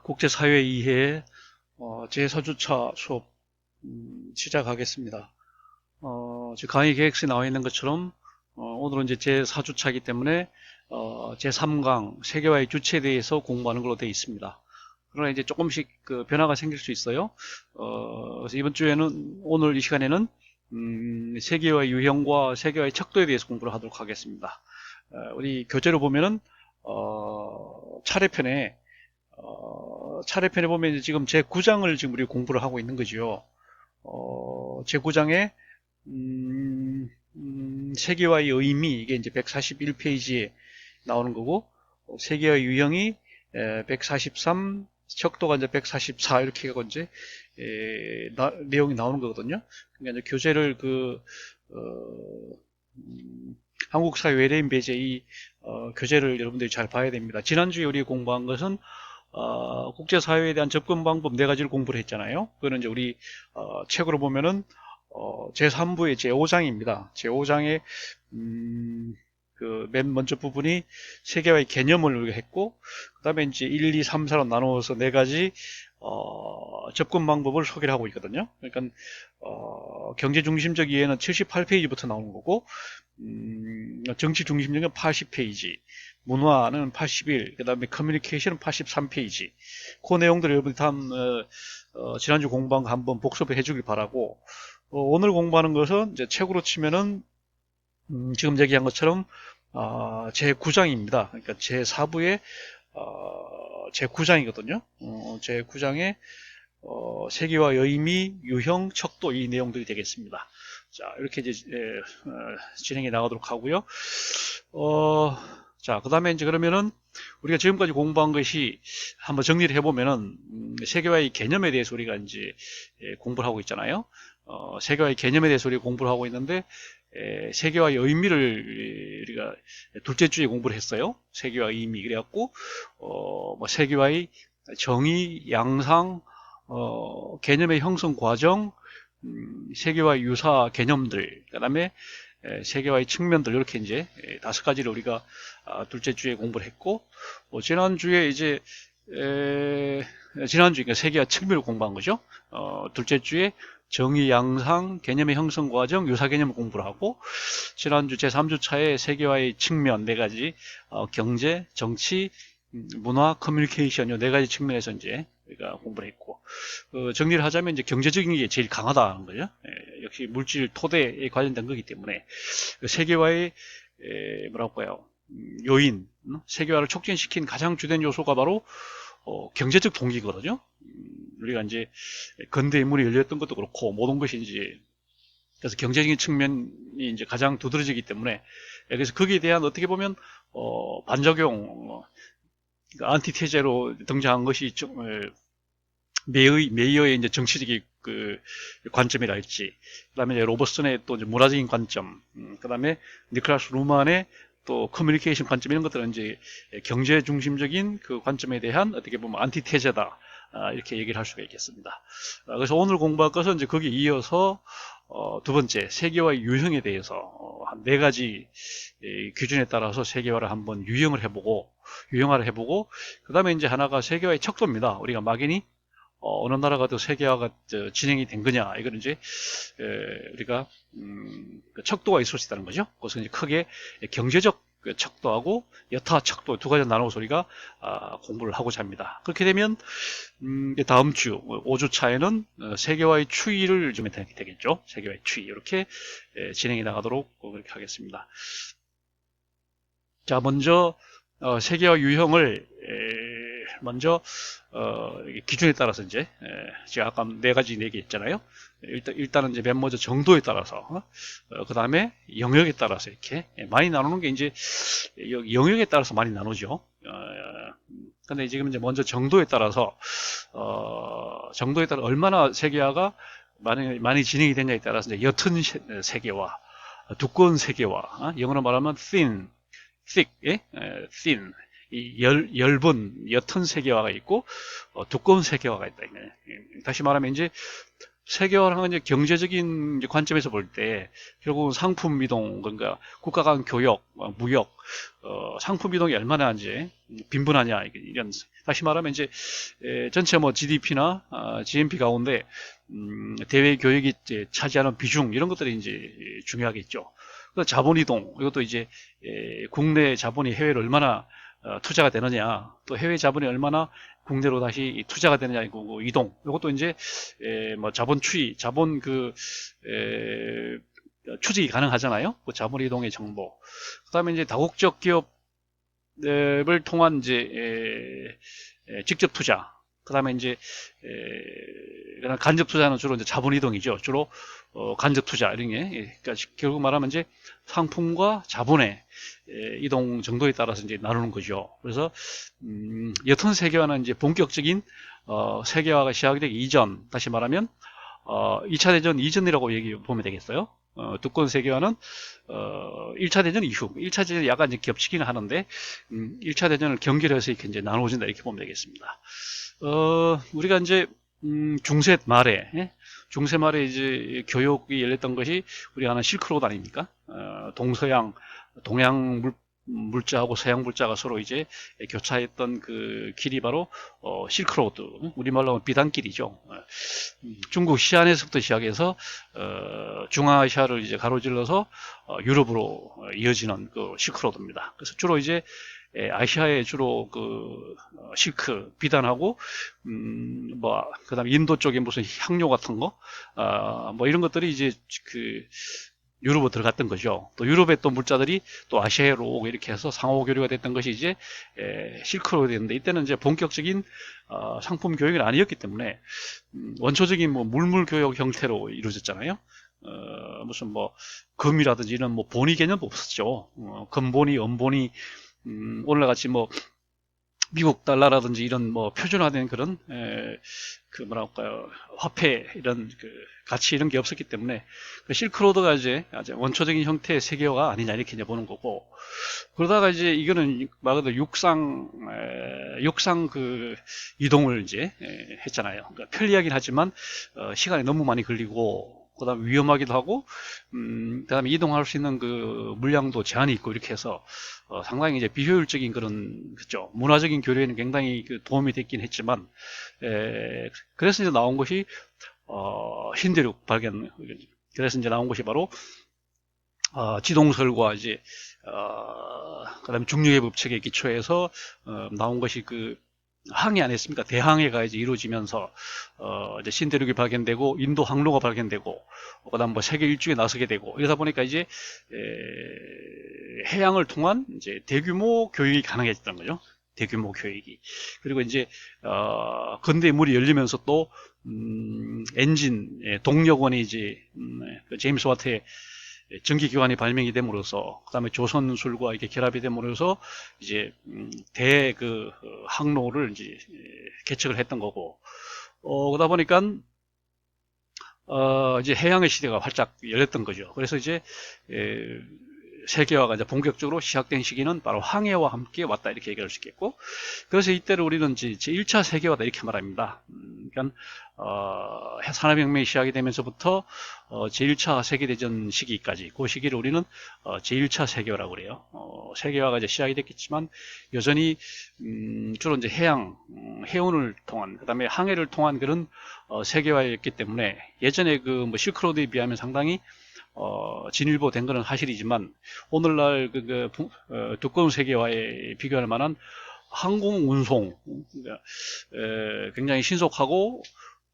국제사회 이해 제4주차 수업 시작하겠습니다. 지금 강의 계획서에 나와 있는 것처럼 오늘은 이제 제4주차이기 때문에 제3강 세계화의 주체에 대해서 공부하는 걸로 되어 있습니다. 그러나 이제 조금씩 그 변화가 생길 수 있어요. 그래서 이번 주에는 오늘 이 시간에는 세계화의 유형과 세계화의 척도에 대해서 공부를 하도록 하겠습니다. 우리 교재로 보면은 차례편에 차례편에 보면 이제 지금 제 9장을 지금 우리 공부를 하고 있는 거죠. 제 9장에 세계화의 의미 이게 이제 141페이지에 나오는 거고 세계화의 유형이 143, 척도가 이제 144 이렇게 해서 이제 내용이 나오는 거거든요. 그러니까 이제 교재를 한국사회 외래인 배제 이 교재를 여러분들이 잘 봐야 됩니다. 지난주에 우리 공부한 것은 국제사회에 대한 접근 방법 네 가지를 공부를 했잖아요. 그거는 이제 우리 책으로 보면은 제3부의 제5장입니다. 제5장의 그 맨 먼저 부분이 세계화의 개념을 우리가 했고, 그 다음에 이제 1, 2, 3, 4로 나누어서 네 가지 접근 방법을 소개를 하고 있거든요. 그러니까 경제 중심적 이해는 78페이지부터 나오는 거고, 정치 중심적인 80페이지, 문화는 81, 그 다음에 커뮤니케이션은 83페이지. 그 내용들을 여러분이 다음 지난주 공부한 거 한번 복습해 주길 바라고, 오늘 공부하는 것은 이제 책으로 치면은 지금 얘기한 것처럼 제 9장입니다. 그러니까 제 4부의 제 9장이거든요. 제 9장에 세계화 의미, 유형, 척도 이 내용들이 되겠습니다. 자, 이렇게 이제 진행해 나가도록 하고요. 자, 그 다음에 이제 그러면은 우리가 지금까지 공부한 것이 한번 정리를 해보면은 세계화의 개념에 대해서 우리가 이제 공부를 하고 있잖아요. 세계화의 개념에 대해서 우리가 공부를 하고 있는데 세계화의 의미를 우리가 둘째 주에 공부를 했어요. 세계화의 의미 그래갖고 뭐 세계화의 정의, 양상, 개념의 형성 과정, 세계화의 유사 개념들, 그다음에 세계화의 측면들 이렇게 이제 5가지를 우리가 둘째 주에 공부를 했고 지난주에 이제 지난주에 그러니까 세계화 측면을 공부한 거죠. 둘째 주에 정의, 양상, 개념의 형성 과정, 유사 개념을 공부를 하고 지난주 제3주차에 세계화의 측면 4가지 경제, 정치, 문화, 커뮤니케이션 이 4가지 측면에서 이제 우리가 공부를 했고 정리를 하자면 이제 경제적인 게 제일 강하다는 거죠. 역시 물질 토대에 관련된 거기 때문에 세계화의 뭐라고 할까요? 요인, 세계화를 촉진시킨 가장 주된 요소가 바로 경제적 동기거든요. 우리가 이제 근대의 문이 열렸던 것도 그렇고 모든 것이 이제 그래서 경제적인 측면이 이제 가장 두드러지기 때문에 그래서 거기에 대한 어떻게 보면 반작용, 그러니까 안티테제로 등장한 것이 메이어의 이제 정치적인 그 관점이랄지, 그다음에 로버슨의 또 이제 문화적인 관점, 그다음에 니클라스 루만의 또 커뮤니케이션 관점 이런 것들은 이제 경제 중심적인 그 관점에 대한 어떻게 보면 안티테제다. 이렇게 얘기를 할 수가 있겠습니다. 그래서 오늘 공부할 것은 이제 거기에 이어서 두 번째 세계화의 유형에 대해서 한 4가지 기준에 따라서 세계화를 한번 유형화를 해보고 그 다음에 이제 하나가 세계화의 척도입니다. 우리가 막연히 어느 나라가 더 세계화가 진행이 된 거냐 이거는 이제 우리가 그 척도가 있을 수 있다는 거죠. 그래서 이제 크게 경제적 척도하고 여타 척도 2가지 나눠서 우리가 공부를 하고자 합니다. 그렇게 되면 다음 주 5주차에는 세계화의 추이를 좀 되겠죠. 세계화의 추이 이렇게 진행해 나가도록 그렇게 하겠습니다. 자, 먼저 세계화 유형을 먼저 기준에 따라서 이제 제가 아까 4가지 얘기했잖아요. 일단은 이제 맨 먼저 정도에 따라서 그 다음에 영역에 따라서 이렇게 많이 나누는 게 이제 영역에 따라서 많이 나누죠. 근데 지금 이제 먼저 정도에 따라서 정도에 따라 얼마나 세계화가 많이 진행이 되냐에 따라서 이제 옅은 세계화, 두꺼운 세계화, 영어로 말하면 thin, thick, 예? thin, 엷은 옅은 세계화가 있고 두꺼운 세계화가 있다. 다시 말하면 이제 세계화는 이제 경제적인 이제 관점에서 볼 때 결국은 상품 이동, 그러니까 국가 간 교역, 무역, 상품 이동이 얼마나 이제 빈번하냐, 이런, 다시 말하면 이제 전체 뭐 GDP나 GNP 가운데 대외 교역이 이제 차지하는 비중, 이런 것들이 이제 중요하겠죠. 자본 이동, 이것도 이제 국내 자본이 해외로 얼마나 투자가 되느냐, 또 해외 자본이 얼마나 국내로 다시 투자가 되느냐, 그 이동, 이것도 이제 뭐 자본 추이, 자본 추적이 가능하잖아요. 그 자본 이동의 정보. 그다음에 이제 다국적 기업을 통한 이제 직접 투자. 그다음에 이제 그다음 간접 투자는 주로 이제 자본 이동이죠. 주로 간접 투자 이런 게, 그러니까 결국 말하면 이제 상품과 자본의 이동 정도에 따라서 이제 나누는 거죠. 그래서 여튼 세계화는 이제 본격적인 세계화가 시작되기 이전, 다시 말하면 2차 대전 이전이라고 얘기 보면 되겠어요. 두꺼운 세계화는 1차 대전 이후, 1차 대전이 약간 이제 겹치기는 하는데 1차 대전을 경계해서 이렇게 이제 나누어진다, 이렇게 보면 되겠습니다. 우리가 이제 중세 말에 이제 교역이 열렸던 것이 우리가 아는 실크로드 아닙니까? 동서양, 동양 물자하고 서양 물자가 서로 이제 교차했던 그 길이 바로 실크로드, 우리말로 하면 비단길이죠. 중국 시안에서부터 시작해서 중앙아시아를 이제 가로질러서 유럽으로 이어지는 그 실크로드입니다. 그래서 주로 이제 아시아에 주로 그 실크 비단하고 뭐 그다음에 인도 쪽에 무슨 향료 같은 거 뭐 이런 것들이 이제 그 유럽으로 들어갔던 거죠. 또 유럽의 또 물자들이 또 아시아로 오고 이렇게 해서 상호 교류가 됐던 것이 이제 실크로드였는데, 이때는 이제 본격적인 상품 교역이 아니었기 때문에 원초적인 뭐 물물 교역 형태로 이루어졌잖아요. 무슨 뭐 금이라든지 이런 뭐 본위 개념도 없었죠. 금본위, 은본위, 오늘같이 뭐 미국 달러라든지 이런 뭐 표준화된 그런 그 뭐랄까요, 화폐 이런 그 가치 이런 게 없었기 때문에 그 실크로드가 이제 아주 원초적인 형태의 세계화가 아니냐, 이렇게 이제 보는 거고, 그러다가 이제 이거는 말 그대로 육상 그 이동을 이제 했잖아요. 그러니까 편리하긴 하지만 시간이 너무 많이 걸리고, 그다음 위험하기도 하고, 그다음에 이동할 수 있는 그 물량도 제한이 있고, 이렇게 해서 상당히 이제 비효율적인 그런, 그죠, 문화적인 교류에는 굉장히 그 도움이 됐긴 했지만, 그래서 이제 나온 것이 신대륙 발견, 그래서 이제 나온 것이 바로 지동설과 이제 그다음에 중력의 법칙에 기초해서 나온 것이 그 항해 아니었습니까? 대항해가 이제 이루어지면서 이제 신대륙이 발견되고 인도 항로가 발견되고, 그다음 뭐 세계 일주에 나서게 되고, 이러다 보니까 이제 해양을 통한 이제 대규모 교육이 가능해졌던 거죠. 대규모 교육이. 그리고 이제 근대의 물이 열리면서 또 엔진, 동력원이 이제 그 제임스 와트의 전기기관이 발명이 됨으로써, 그 다음에 조선술과 이렇게 결합이 됨으로써 이제 대 그 항로를 이제 개척을 했던 거고, 그러다 보니까 이제 해양의 시대가 활짝 열렸던 거죠. 그래서 이제 세계화가 이제 본격적으로 시작된 시기는 바로 항해와 함께 왔다, 이렇게 얘기할 수 있겠고, 그래서 이때를 우리는 이제 제1차 세계화다, 이렇게 말합니다. 그러니까 산업혁명이 시작이 되면서부터 제1차 세계대전 시기까지, 그 시기를 우리는 제1차 세계화라고 그래요. 세계화가 이제 시작이 됐겠지만 여전히 주로 이제 해운을 통한, 그다음에 항해를 통한 그런 세계화였기 때문에 예전에 그 뭐 실크로드에 비하면 상당히 진일보된 것은 사실이지만, 오늘날 두꺼운 세계화에 비교할 만한 항공 운송, 굉장히 신속하고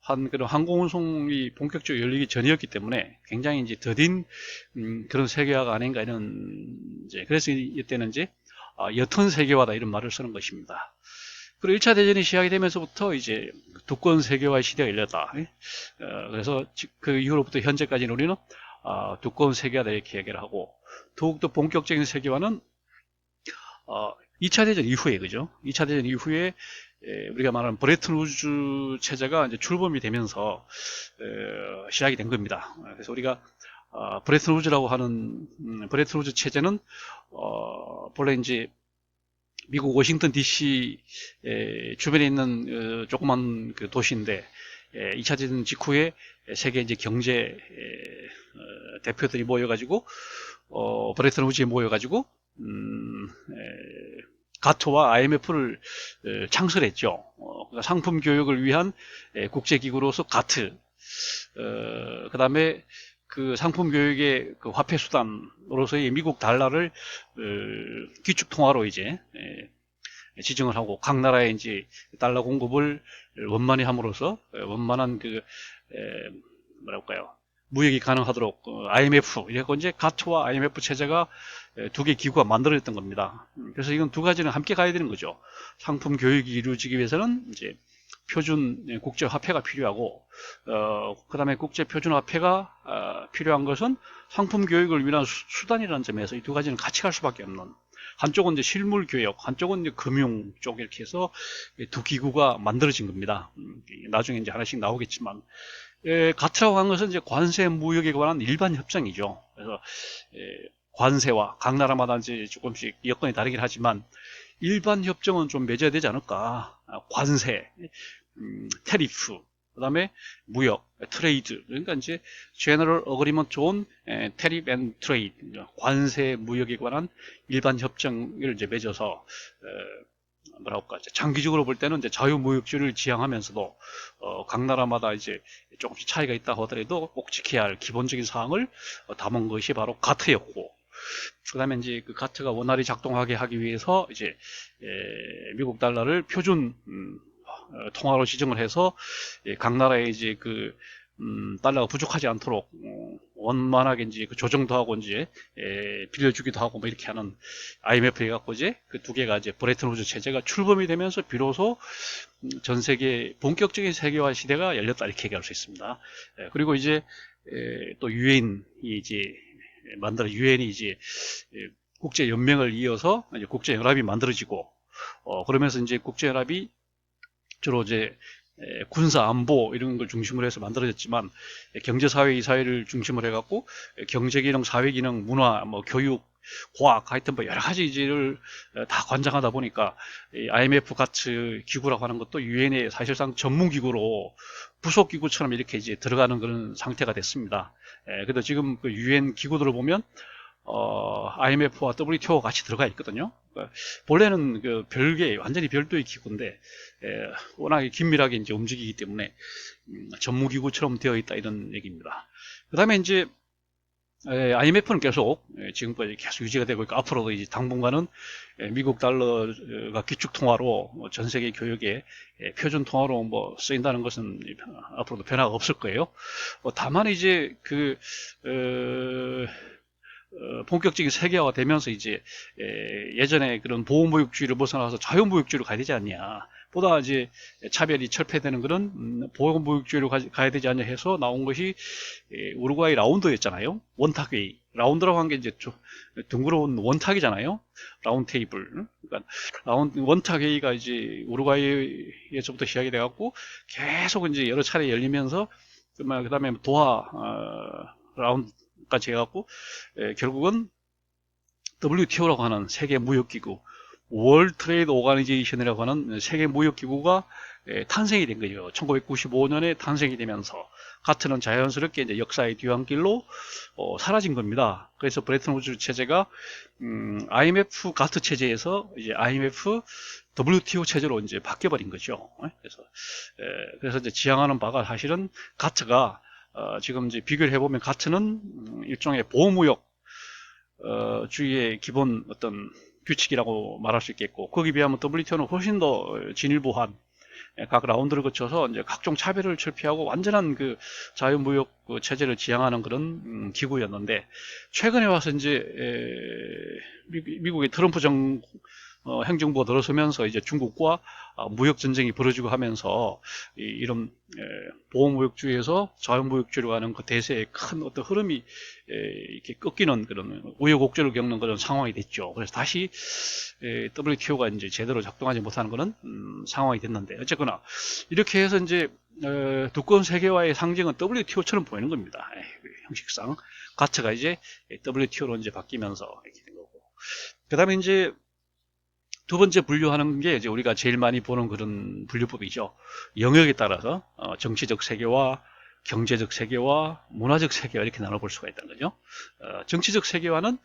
한 그런 항공 운송이 본격적으로 열리기 전이었기 때문에 굉장히 이제 더딘 그런 세계화가 아닌가, 이런 이제, 그래서 이때는 이제 옅은 세계화다, 이런 말을 쓰는 것입니다. 그리고 1차 대전이 시작이 되면서부터 이제 두꺼운 세계화의 시대가 열렸다. 그래서 그 이후로부터 현재까지는 우리는 두꺼운 세계화다, 이렇게 얘기를 하고, 더욱더 본격적인 세계화는 2차 대전 이후에, 그죠? 2차 대전 이후에 우리가 말하는 브레튼 우즈 체제가 이제 출범이 되면서 시작이 된 겁니다. 그래서 우리가 브레튼 우즈라고 하는 브레튼 우즈 체제는 본래 이제 미국 워싱턴 DC 주변에 있는 조그만 그 도시인데, 2차 대전 직후에 세계 이제 경제 대표들이 모여가지고 브레튼 우즈에 모여가지고 가트와 IMF를 창설했죠. 그러니까 상품 교역을 위한 국제기구로서 가트, 그 다음에 그 상품 교역의 그 화폐 수단으로서의 미국 달러를 기축 통화로 이제 지정을 하고 각 나라에 이제 달러 공급을 원만히 함으로써 원만한 그 뭐랄까요, 무역이 가능하도록 IMF 이래고 이제 가트와 IMF 체제가 두 개 기구가 만들어졌던 겁니다. 그래서 이건 두 가지는 함께 가야 되는 거죠. 상품 교육이 이루어지기 위해서는 이제 표준 국제 화폐가 필요하고 그 다음에 국제 표준 화폐가 필요한 것은 상품 교육을 위한 수단이라는 점에서 이 두 가지는 같이 갈 수밖에 없는, 한쪽은 이제 실물 교육, 한쪽은 이제 금융 쪽, 이렇게 해서 두 기구가 만들어진 겁니다. 나중에 이제 하나씩 나오겠지만, 가트라고 하는 것은 이제 관세 무역에 관한 일반 협정이죠. 그래서 관세와 각 나라마다 이제 조금씩 여건이 다르긴 하지만 일반 협정은 좀 맺어야 되지 않을까. 관세, 테리프, 그 다음에 무역, 트레이드. 그러니까 이제 General Agreement on Tariff and Trade, 관세 무역에 관한 일반 협정을 이제 맺어서 뭐랄까, 장기적으로 볼 때는 이제 자유무역주의를 지향하면서도 각 나라마다 이제 조금씩 차이가 있다 하더라도 꼭 지켜야 할 기본적인 사항을 담은 것이 바로 가트였고, 그 다음에 이제 그 가트가 원활히 작동하게 하기 위해서 이제 미국 달러를 표준 통화로 지정을 해서 각 나라에 이제 그 달러가 부족하지 않도록 원만하게 이제 그 조정도 하고 이제 빌려주기도 하고 뭐 이렇게 하는 IMF 해갖고 이제 그 두 개가 이제 브레튼 우즈 체제가 출범이 되면서 비로소 전 세계 본격적인 세계화 시대가 열렸다, 이렇게 얘기할 수 있습니다. 그리고 이제 또 유엔이 이제 유엔이 이제 국제 연맹을 이어서 이제 국제 연합이 만들어지고 그러면서 이제 국제 연합이 주로 이제 군사 안보 이런 걸 중심으로 해서 만들어졌지만 경제 사회 이사회를 중심으로 해갖고 경제 기능, 사회 기능, 문화, 뭐 교육, 과학, 하여튼 뭐 여러 가지를 다 관장하다 보니까 IMF 가트 기구라고 하는 것도 유엔의 사실상 전문 기구로 부속 기구처럼 이렇게 이제 들어가는 그런 상태가 됐습니다. 그래도 지금 그 유엔 기구들을 보면 IMF와 WTO가 같이 들어가 있거든요. 그러니까 본래는 그 별개, 완전히 별도의 기구인데, 워낙에 긴밀하게 이제 움직이기 때문에, 전무기구처럼 되어 있다, 이런 얘기입니다. 그 다음에 이제, IMF는 계속, 지금까지 계속 유지가 되고 있고, 앞으로도 이제 당분간은 미국 달러가 기축통화로 전 세계 교역에 표준 통화로 뭐 쓰인다는 것은 앞으로도 변화가 없을 거예요. 다만 이제 본격적인 세계화가 되면서 이제 예전에 그런 보호무역주의를 벗어나서 자유무역주의로 가야 되지 않냐, 보다 이제 차별이 철폐되는 그런 보호무역주의로 가야 되지 않냐 해서 나온 것이 우루과이 라운드였잖아요. 원탁회의. 라운드라고 한 게 이제 좀 둥그러운 원탁이잖아요. 라운드 테이블. 그러니까 원탁회의가 이제 우루과이에서부터 시작이 돼갖고 계속 이제 여러 차례 열리면서 그 다음에 도하 라운드까지 해갖고 결국은 WTO라고 하는 세계무역기구, 월드 트레이드 오가니제이션이라고 하는 세계무역기구가 탄생이 된 거죠. 1995년에 탄생이 되면서 가트는 자연스럽게 이제 역사의 뒤안길로 사라진 겁니다. 그래서 브레튼 우즈 체제가 IMF 가트 체제에서 이제 IMF WTO 체제로 이제 바뀌어버린 거죠. 그래서 이제 지향하는 바가 사실은 가트가 지금 이제 비교를 해보면 가트는 일종의 보호무역 주의의 기본 어떤 규칙이라고 말할 수 있겠고, 거기에 비하면 WTO는 훨씬 더 진일보한 각 라운드를 거쳐서 이제 각종 차별을 철폐하고 완전한 그 자유무역 그 체제를 지향하는 그런 기구였는데, 최근에 와서 이제 미국의 트럼프 행정부가 들어서면서 이제 중국과 무역 전쟁이 벌어지고 하면서 이런 보호무역주의에서 자유무역주의로 가는 그 대세의 큰 어떤 흐름이 이렇게 꺾이는 그런 우여곡절을 겪는 그런 상황이 됐죠. 그래서 다시 WTO가 이제 제대로 작동하지 못하는 그런 상황이 됐는데, 어쨌거나 이렇게 해서 이제 두꺼운 세계화의 상징은 WTO처럼 보이는 겁니다. 형식상 가트가 이제 WTO로 이제 바뀌면서 이렇게 된 거고, 그 다음에 이제 두 번째 분류하는 게 이제 우리가 제일 많이 보는 그런 분류법이죠. 영역에 따라서 정치적 세계화, 경제적 세계화, 문화적 세계화 이렇게 나눠볼 수가 있다는 거죠. 정치적 세계화는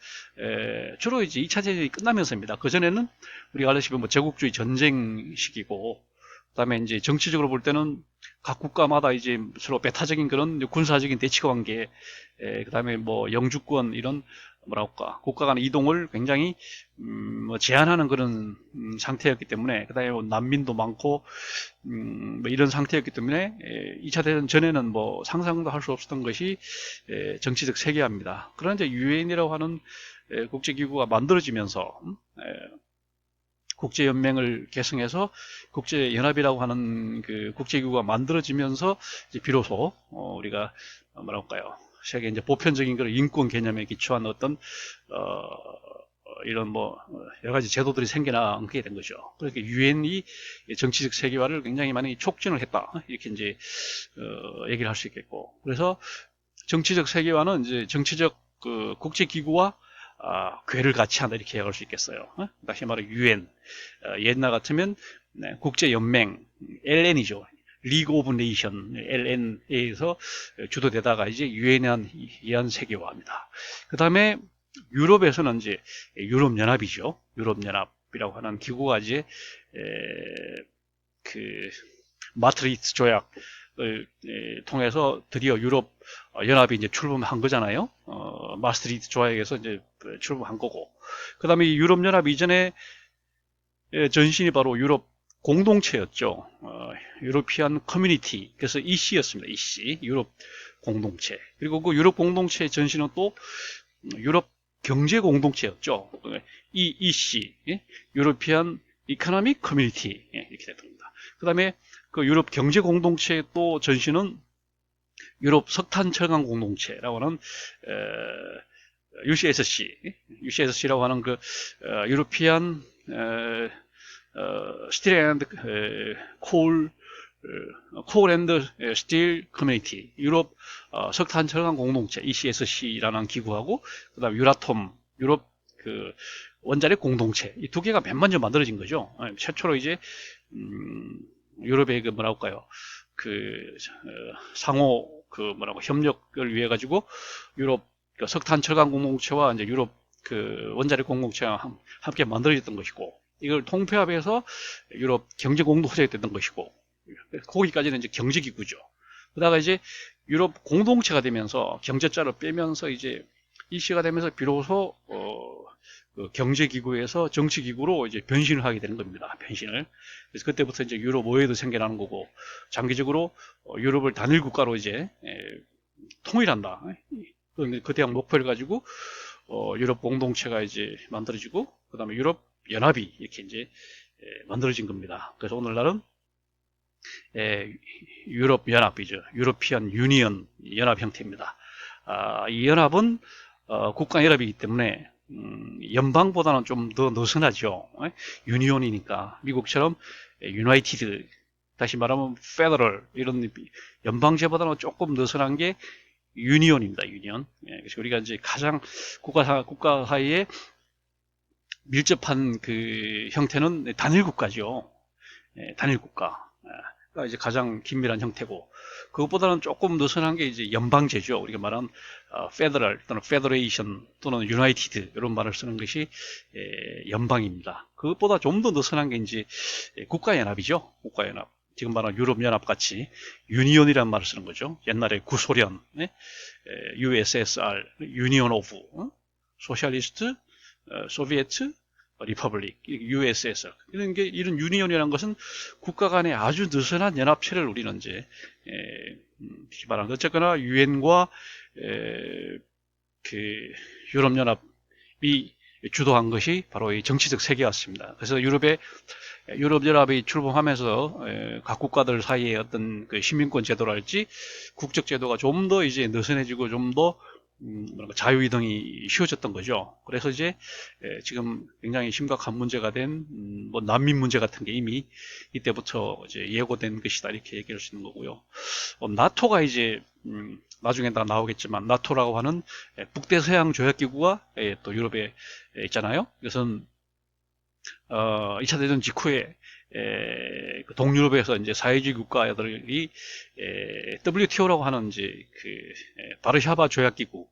주로 이제 2차 대전이 끝나면서입니다. 그전에는 우리가 알다시피 뭐 제국주의 전쟁 시기고, 그다음에 이제 정치적으로 볼 때는 각 국가마다 이제 서로 배타적인 그런 군사적인 대치 관계, 그다음에 뭐 영주권 이런 뭐랄까 국가 간 이동을 굉장히 뭐 제한하는 그런 상태였기 때문에, 그다음에 뭐 난민도 많고 뭐 이런 상태였기 때문에 2차 대전 전에는 뭐 상상도 할 수 없었던 것이 정치적 세계화입니다. 그러나 이제 유엔이라고 하는 국제기구가 만들어지면서 국제연맹을 개성해서 국제연합이라고 하는 그 국제기구가 만들어지면서 이제 비로소 우리가 뭐랄까요, 세계 이제 보편적인 그런 인권 개념에 기초한 어떤 이런 뭐 여러 가지 제도들이 생겨나게 된 거죠. 그렇게 유엔이 정치적 세계화를 굉장히 많이 촉진을 했다, 이렇게 이제 얘기를 할 수 있겠고, 그래서 정치적 세계화는 이제 정치적 그 국제기구와 궤를 같이 한다, 이렇게 얘기할 수 있겠어요. 다시 말해 유엔, 옛날 같으면 국제연맹, LN이죠. 리그 오브 네이션, LN에서 주도되다가 이제 유엔에 의한 세계화입니다. 그 다음에 유럽에서는 이제 유럽연합이죠. 유럽연합이라고 하는 기구가 이제 그 마트리트 조약을 통해서 드디어 유럽 연합이 이제 출범한 거잖아요. 마스트리트 조약에서 이제 출범한 거고. 그 다음에 유럽 연합 이전에 전신이 바로 유럽 공동체였죠. 유로피안 커뮤니티. 그래서 EC였습니다. EC. 유럽 공동체. 그리고 그 유럽 공동체의 전신은 또 유럽 경제 공동체였죠. EEC. 유로피안 이코노믹 커뮤니티. 이렇게 됐습니다. 그 다음에 그 유럽 경제 공동체의 또 전신은 유럽 석탄 철강 공동체라고 하는 UCSC라고 하는 그 유로피안 스틸 앤드 콜 앤드 스틸 커뮤니티, 유럽 석탄 철강 공동체 ECSC라는 기구하고, 그다음 유라톰, 유럽 그 원자력 공동체, 이 두 개가 맨 먼저 만들어진 거죠. 최초로 이제 유럽의 그 뭐랄까요, 그 상호 그 뭐라고 협력을 위해 가지고 유럽 그 석탄 철강 공동체와 이제 유럽 그 원자력 공동체가 함께 만들어졌던 것이고, 이걸 통폐합해서 유럽 경제 공동체가 됐던 것이고, 거기까지는 이제 경제기구죠. 그러다가 이제 유럽 공동체가 되면서 경제자를 빼면서 이제 이시가 되면서 비로소 그 경제기구에서 정치기구로 이제 변신을 하게 되는 겁니다. 변신을. 그래서 그때부터 이제 유럽 의회도 생겨나는 거고, 장기적으로 유럽을 단일 국가로 이제 통일한다. 그 대학 목표를 가지고 유럽 공동체가 이제 만들어지고, 그 다음에 유럽 연합이 이렇게 이제 만들어진 겁니다. 그래서 오늘날은 유럽 연합이죠. 유로피안 유니언 연합 형태입니다. 이 연합은 국가 연합이기 때문에 연방보다는 좀 더 느슨하죠. 유니온이니까 미국처럼 유나이티드, 다시 말하면 페더럴, 이런 연방제보다는 조금 느슨한 게 유니온입니다. 유니온. 그래서 우리가 이제 가장 국가 사이에 밀접한 그 형태는 단일 국가죠. 단일 국가. 가 이제 가장 긴밀한 형태고, 그것보다는 조금 느슨한 게 이제 연방제죠. 우리가 말한 페더럴 또는 페더레이션 또는 유나이티드, 이런 말을 쓰는 것이 연방입니다. 그것보다 좀 더 느슨한 게 이제 국가연합이죠. 국가연합. 지금 말하는 유럽연합 같이 유니온이라는 말을 쓰는 거죠. 옛날에 구소련, USSR, 유니온 오브 소셜리스트 소비에트 리퍼블릭, USSR, 이런 유니온이라는 것은 국가 간의 아주 느슨한 연합체를 우리는 이제 말하는, 어쨌거나 유엔과 그 유럽연합이 주도한 것이 바로 이 정치적 세계였습니다. 그래서 유럽연합이 출범하면서 각 국가들 사이에 어떤 그 시민권 제도랄지 국적 제도가 좀 더 이제 느슨해지고 좀 더 자유이동이 쉬워졌던 거죠. 그래서 이제 지금 굉장히 심각한 문제가 된 뭐 난민 문제 같은 게 이미 이때부터 이제 예고된 것이다, 이렇게 얘기할 수 있는 거고요. 나토가 이제 나중에 다 나오겠지만, 나토라고 하는 북대서양 조약기구가 또 유럽에 있잖아요. 그래서 2차 대전 직후에 그 동유럽에서 이제 사회주의 국가들이 WTO라고 하는 이제 그 바르샤바 조약기구,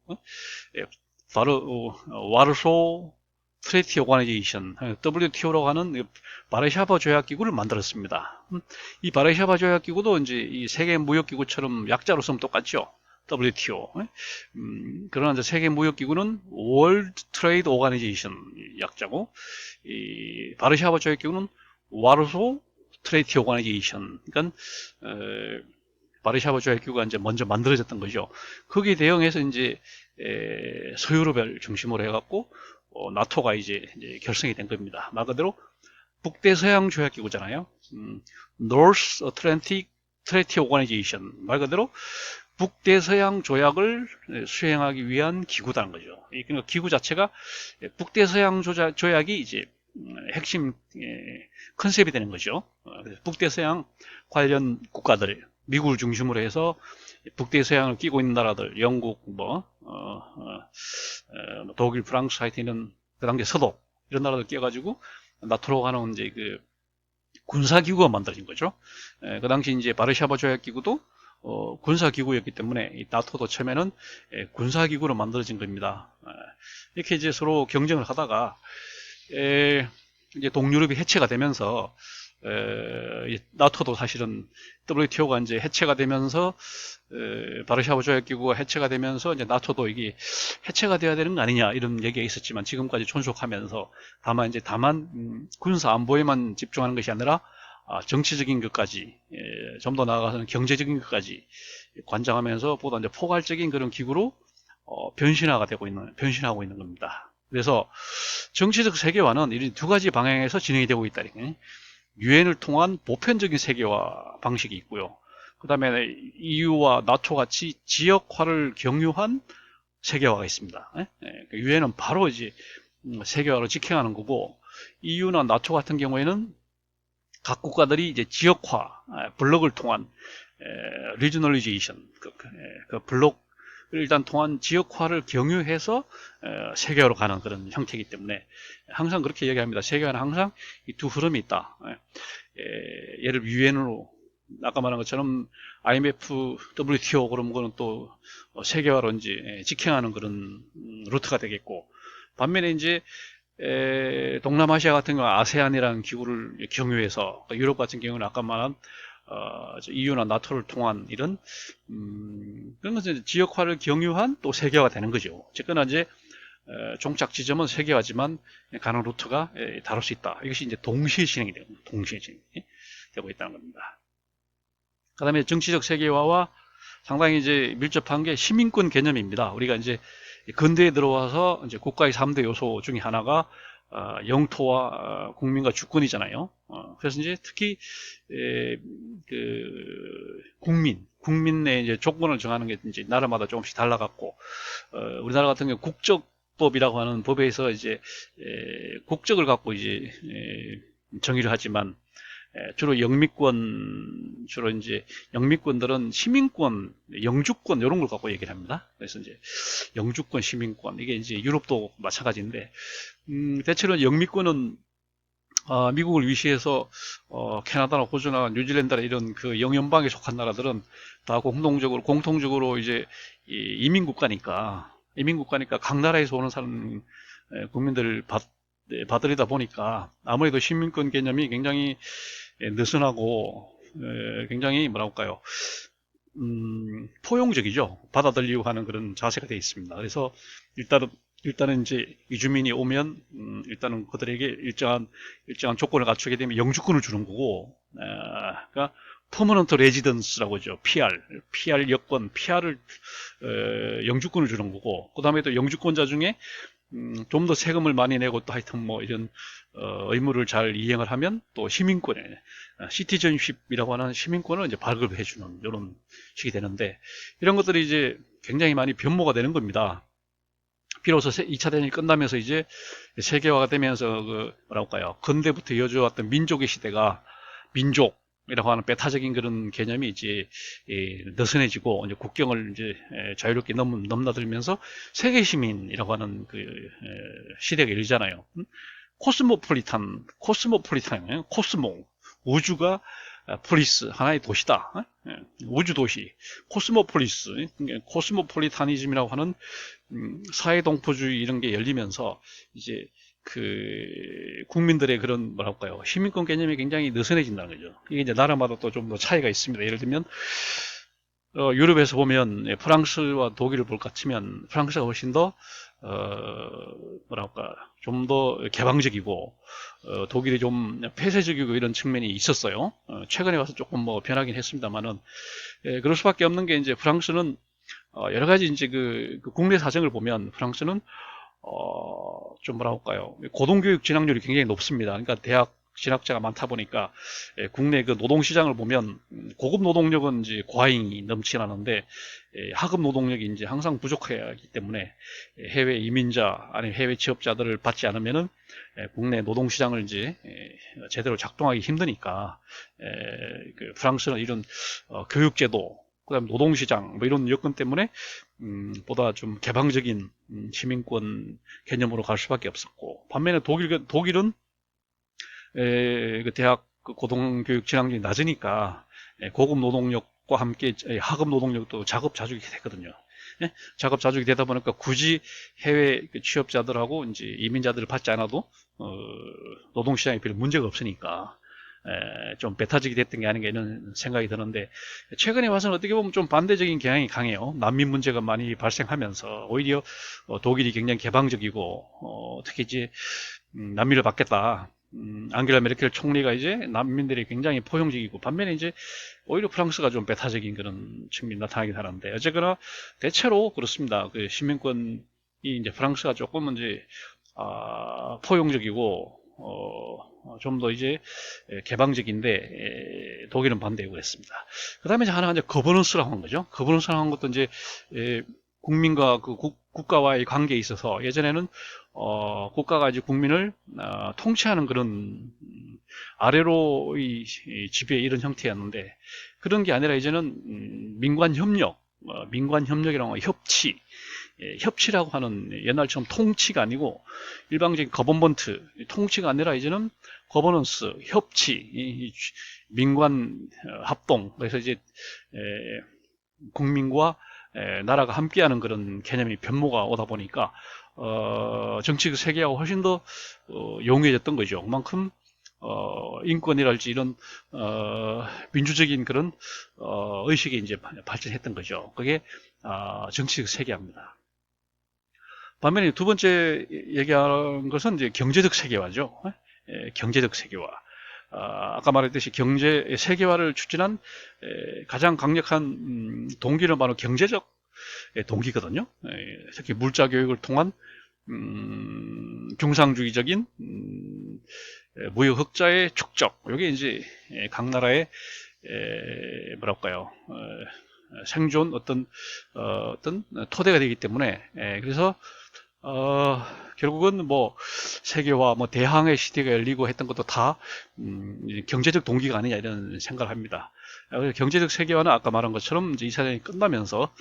와르소 트레이티 오가니제이션 WTO라고 하는 바르샤바 조약기구를 만들었습니다. 이 바르샤바 조약기구도 이제 이 세계 무역기구처럼 약자로 쓰면 똑같죠. WTO. 그러나 이제 세계 무역기구는 월드 트레이드 오가니제이션 약자고, 이 바르샤바 조약기구는 와르소 트레이티 오가니제이션. 그러니까 바르샤바 조약기구가 이제 먼저 만들어졌던 거죠. 거기에 대응해서 이제 서유럽을 중심으로 해갖고 나토가 이제 결성이 된 겁니다. 말 그대로 북대서양 조약기구잖아요. North Atlantic Treaty Organization. 말 그대로 북대서양 조약을 수행하기 위한 기구다는 거죠. 그러니까 기구 자체가 북대서양 조약이 이제 핵심 컨셉이 되는 거죠. 그래서 북대서양 관련 국가들, 미국을 중심으로 해서 북대서양을 끼고 있는 나라들, 영국, 독일, 프랑스, 하여튼 그 당시 서독 이런 나라들 끼어가지고 나토로 하는 이제 그 군사기구가 만들어진 거죠. 그 당시 이제 바르샤바 조약기구도 군사기구였기 때문에 이 나토도 처음에는 군사기구로 만들어진 겁니다. 이렇게 이제 서로 경쟁을 하다가 이제 동유럽이 해체가 되면서 나토도 사실은 WTO가 이제 해체가 되면서 바르샤바 조약기구가 해체가 되면서 이제 나토도 이게 해체가 돼야 되는 거 아니냐 이런 얘기가 있었지만 지금까지 존속하면서 다만 군사 안보에만 집중하는 것이 아니라 정치적인 것까지 좀 더 나아가서는 경제적인 것까지 관장하면서 보다 이제 포괄적인 그런 기구로 변신하고 있는 겁니다. 그래서 정치적 세계화는 이런 두 가지 방향에서 진행이 되고 있다. 유엔을 통한 보편적인 세계화 방식이 있고요. 그 다음에 EU와 나토 같이 지역화를 경유한 세계화가 있습니다. 유엔은 바로 이제 세계화를 직행하는 거고, EU나 나토 같은 경우에는 각 국가들이 이제 지역화, 블록을 통한 리저널리제이션, 그 블록을 일단 통한 지역화를 경유해서 세계화로 가는 그런 형태이기 때문에 항상 그렇게 얘기합니다. 세계화는 항상 이 두 흐름이 있다. 예를 유엔으로 아까 말한 것처럼 IMF, WTO 그런 거는 또 세계화로 이제 직행하는 그런 루트가 되겠고, 반면에 이제 동남아시아 같은 경우 아세안이라는 기구를 경유해서, 유럽 같은 경우는 아까 말한 EU나 나토를 통한 이런 그런 것은 지역화를 경유한 또 세계화가 되는 거죠. 어쨌거나 이제 종착 지점은 세계화지만 가는 루트가 다를 수 있다. 이것이 이제 동시에 진행이 되고 있다는 겁니다. 그 다음에 정치적 세계화와 상당히 이제 밀접한 게 시민권 개념입니다. 우리가 이제 근대에 들어와서 이제 국가의 3대 요소 중에 하나가 영토와 국민과 주권이잖아요. 그래서 이제 특히 그 국민의 이제 조건을 정하는 게 이제 나라마다 조금씩 달라갖고, 우리나라 같은 경우 국적법이라고 하는 법에서 이제 국적을 갖고 이제 정의를 하지만, 주로 이제 영미권들은 시민권, 영주권 이런 걸 갖고 얘기를 합니다. 그래서 이제 영주권, 시민권, 이게 이제 유럽도 마찬가지인데, 대체로 영미권은 미국을 위시해서 캐나다나 호주나 뉴질랜드나 이런 그 영연방에 속한 나라들은 다 공통적으로 이제 이민국가니까 각 나라에서 오는 사람 국민들을 받으려다 보니까 아무래도 시민권 개념이 굉장히 느슨하고 굉장히 뭐랄까요, 포용적이죠. 받아들이려고 하는 그런 자세가 되어 있습니다. 그래서 일단은 이제 이주민이 오면 일단은 그들에게 일정한 조건을 갖추게 되면 영주권을 주는 거고, 그러니까 퍼머넌트 레지던스라고 하죠. PR 여권, PR을 영주권을 주는 거고, 그 다음에 또 영주권자 중에 좀 더 세금을 많이 내고 또 하여튼 뭐 이런 의무를 잘 이행을 하면 또 시민권에 시티즌십이라고 하는 시민권을 이제 발급해 주는 이런 식이 되는데, 이런 것들이 이제 굉장히 많이 변모가 되는 겁니다. 비로소 2차 대전이 끝나면서 이제 세계화가 되면서 뭐랄까요, 근대부터 이어져왔던 민족의 시대가 민족이라고 하는 배타적인 그런 개념이 이제 느슨해지고, 이제 국경을 이제 자유롭게 넘나들면서 세계 시민이라고 하는 그 시대가 열리잖아요. 코스모폴리탄, 코스모, 우주가 폴리스, 하나의 도시다. 우주 도시, 코스모폴리스, 코스모폴리타니즘이라고 하는 사회 동포주의 이런 게 열리면서 이제 국민들의 그런 뭐랄까요, 시민권 개념이 굉장히 느슨해진다는 거죠. 이게 이제 나라마다 또 좀 더 차이가 있습니다. 예를 들면 유럽에서 보면 프랑스와 독일을 볼 것 같으면 프랑스가 훨씬 더 뭐랄까 좀 더 개방적이고 독일이 좀 폐쇄적이고 이런 측면이 있었어요. 최근에 와서 조금 뭐 변하긴 했습니다만은 그럴 수밖에 없는 게 이제 프랑스는 여러 가지 이제 그 국내 사정을 보면 프랑스는 좀 뭐랄까요, 고등교육 진학률이 굉장히 높습니다. 그러니까 대학 진학자가 많다 보니까 국내 그 노동시장을 보면 고급 노동력은 이제 과잉이 넘치나는데 하급 노동력이 이제 항상 부족하기 때문에 해외 이민자 아니면 해외 취업자들을 받지 않으면은 국내 노동시장을 이제 제대로 작동하기 힘드니까 그 프랑스는 이런 교육제도 그다음에 노동시장 뭐 이런 여건 때문에 보다 좀 개방적인 시민권 개념으로 갈 수밖에 없었고, 반면에 독일은 그 대학 그 고등교육 진학률이 낮으니까 고급 노동력과 함께 하급 노동력도 자급자족이 되거든요. 자급자족이 되다 보니까 굳이 해외 그 취업자들하고 이제 이민자들을 받지 않아도 노동시장에 별 문제가 없으니까 좀 배타적이 됐던 게 아닌가 이런 생각이 드는데, 최근에 와서는 어떻게 보면 좀 반대적인 경향이 강해요. 난민 문제가 많이 발생하면서 오히려 독일이 굉장히 개방적이고 특히 이제 난민을 받겠다. 앙겔라 메르켈 총리가 이제 난민들이 굉장히 포용적이고, 반면에 이제 오히려 프랑스가 좀 배타적인 그런 측면이 나타나긴 하는데, 어쨌거나 대체로 그렇습니다. 그 시민권이 이제 프랑스가 조금은 이제 포용적이고 좀 더 이제 개방적인데 독일은 반대고 그랬습니다. 그 다음에 하나 이제 거버넌스라고 한 거죠. 거버넌스라고 한 것도 이제 국민과 그 국가와의 관계에 있어서 예전에는 국가가 이제 국민을 통치하는 그런 아래로의 지배 이런 형태였는데, 그런 게 아니라 이제는 민관 협력, 민관 협력이라고 협치, 협치라고 하는 옛날처럼 통치가 아니고 일방적인 거버먼트 통치가 아니라 이제는 거버넌스, 협치, 민관 합동, 그래서 이제 국민과 나라가 함께하는 그런 개념이 변모가 오다 보니까 정치적 세계하고 훨씬 더 용이해졌던 거죠. 그만큼 인권이랄지 이런 민주적인 그런 의식이 이제 발전했던 거죠. 그게 정치적 세계화입니다. 반면에 두 번째 얘기한 것은 이제 경제적 세계화죠. 경제적 세계화. 아까 말했듯이 경제 세계화를 추진한 가장 강력한 동기는 바로 경제적 동기거든요. 특히 물자 교육을 통한 중상주의적인 무역 흑자의 축적. 이게 이제 각 나라의 뭐랄까요, 생존 어떤 토대가 되기 때문에 그래서 결국은 뭐 세계화, 뭐 대항해 시대가 열리고 했던 것도 다 경제적 동기가 아니냐 이런 생각을 합니다. 경제적 세계화는 아까 말한 것처럼 이제 이 사전이 끝나면서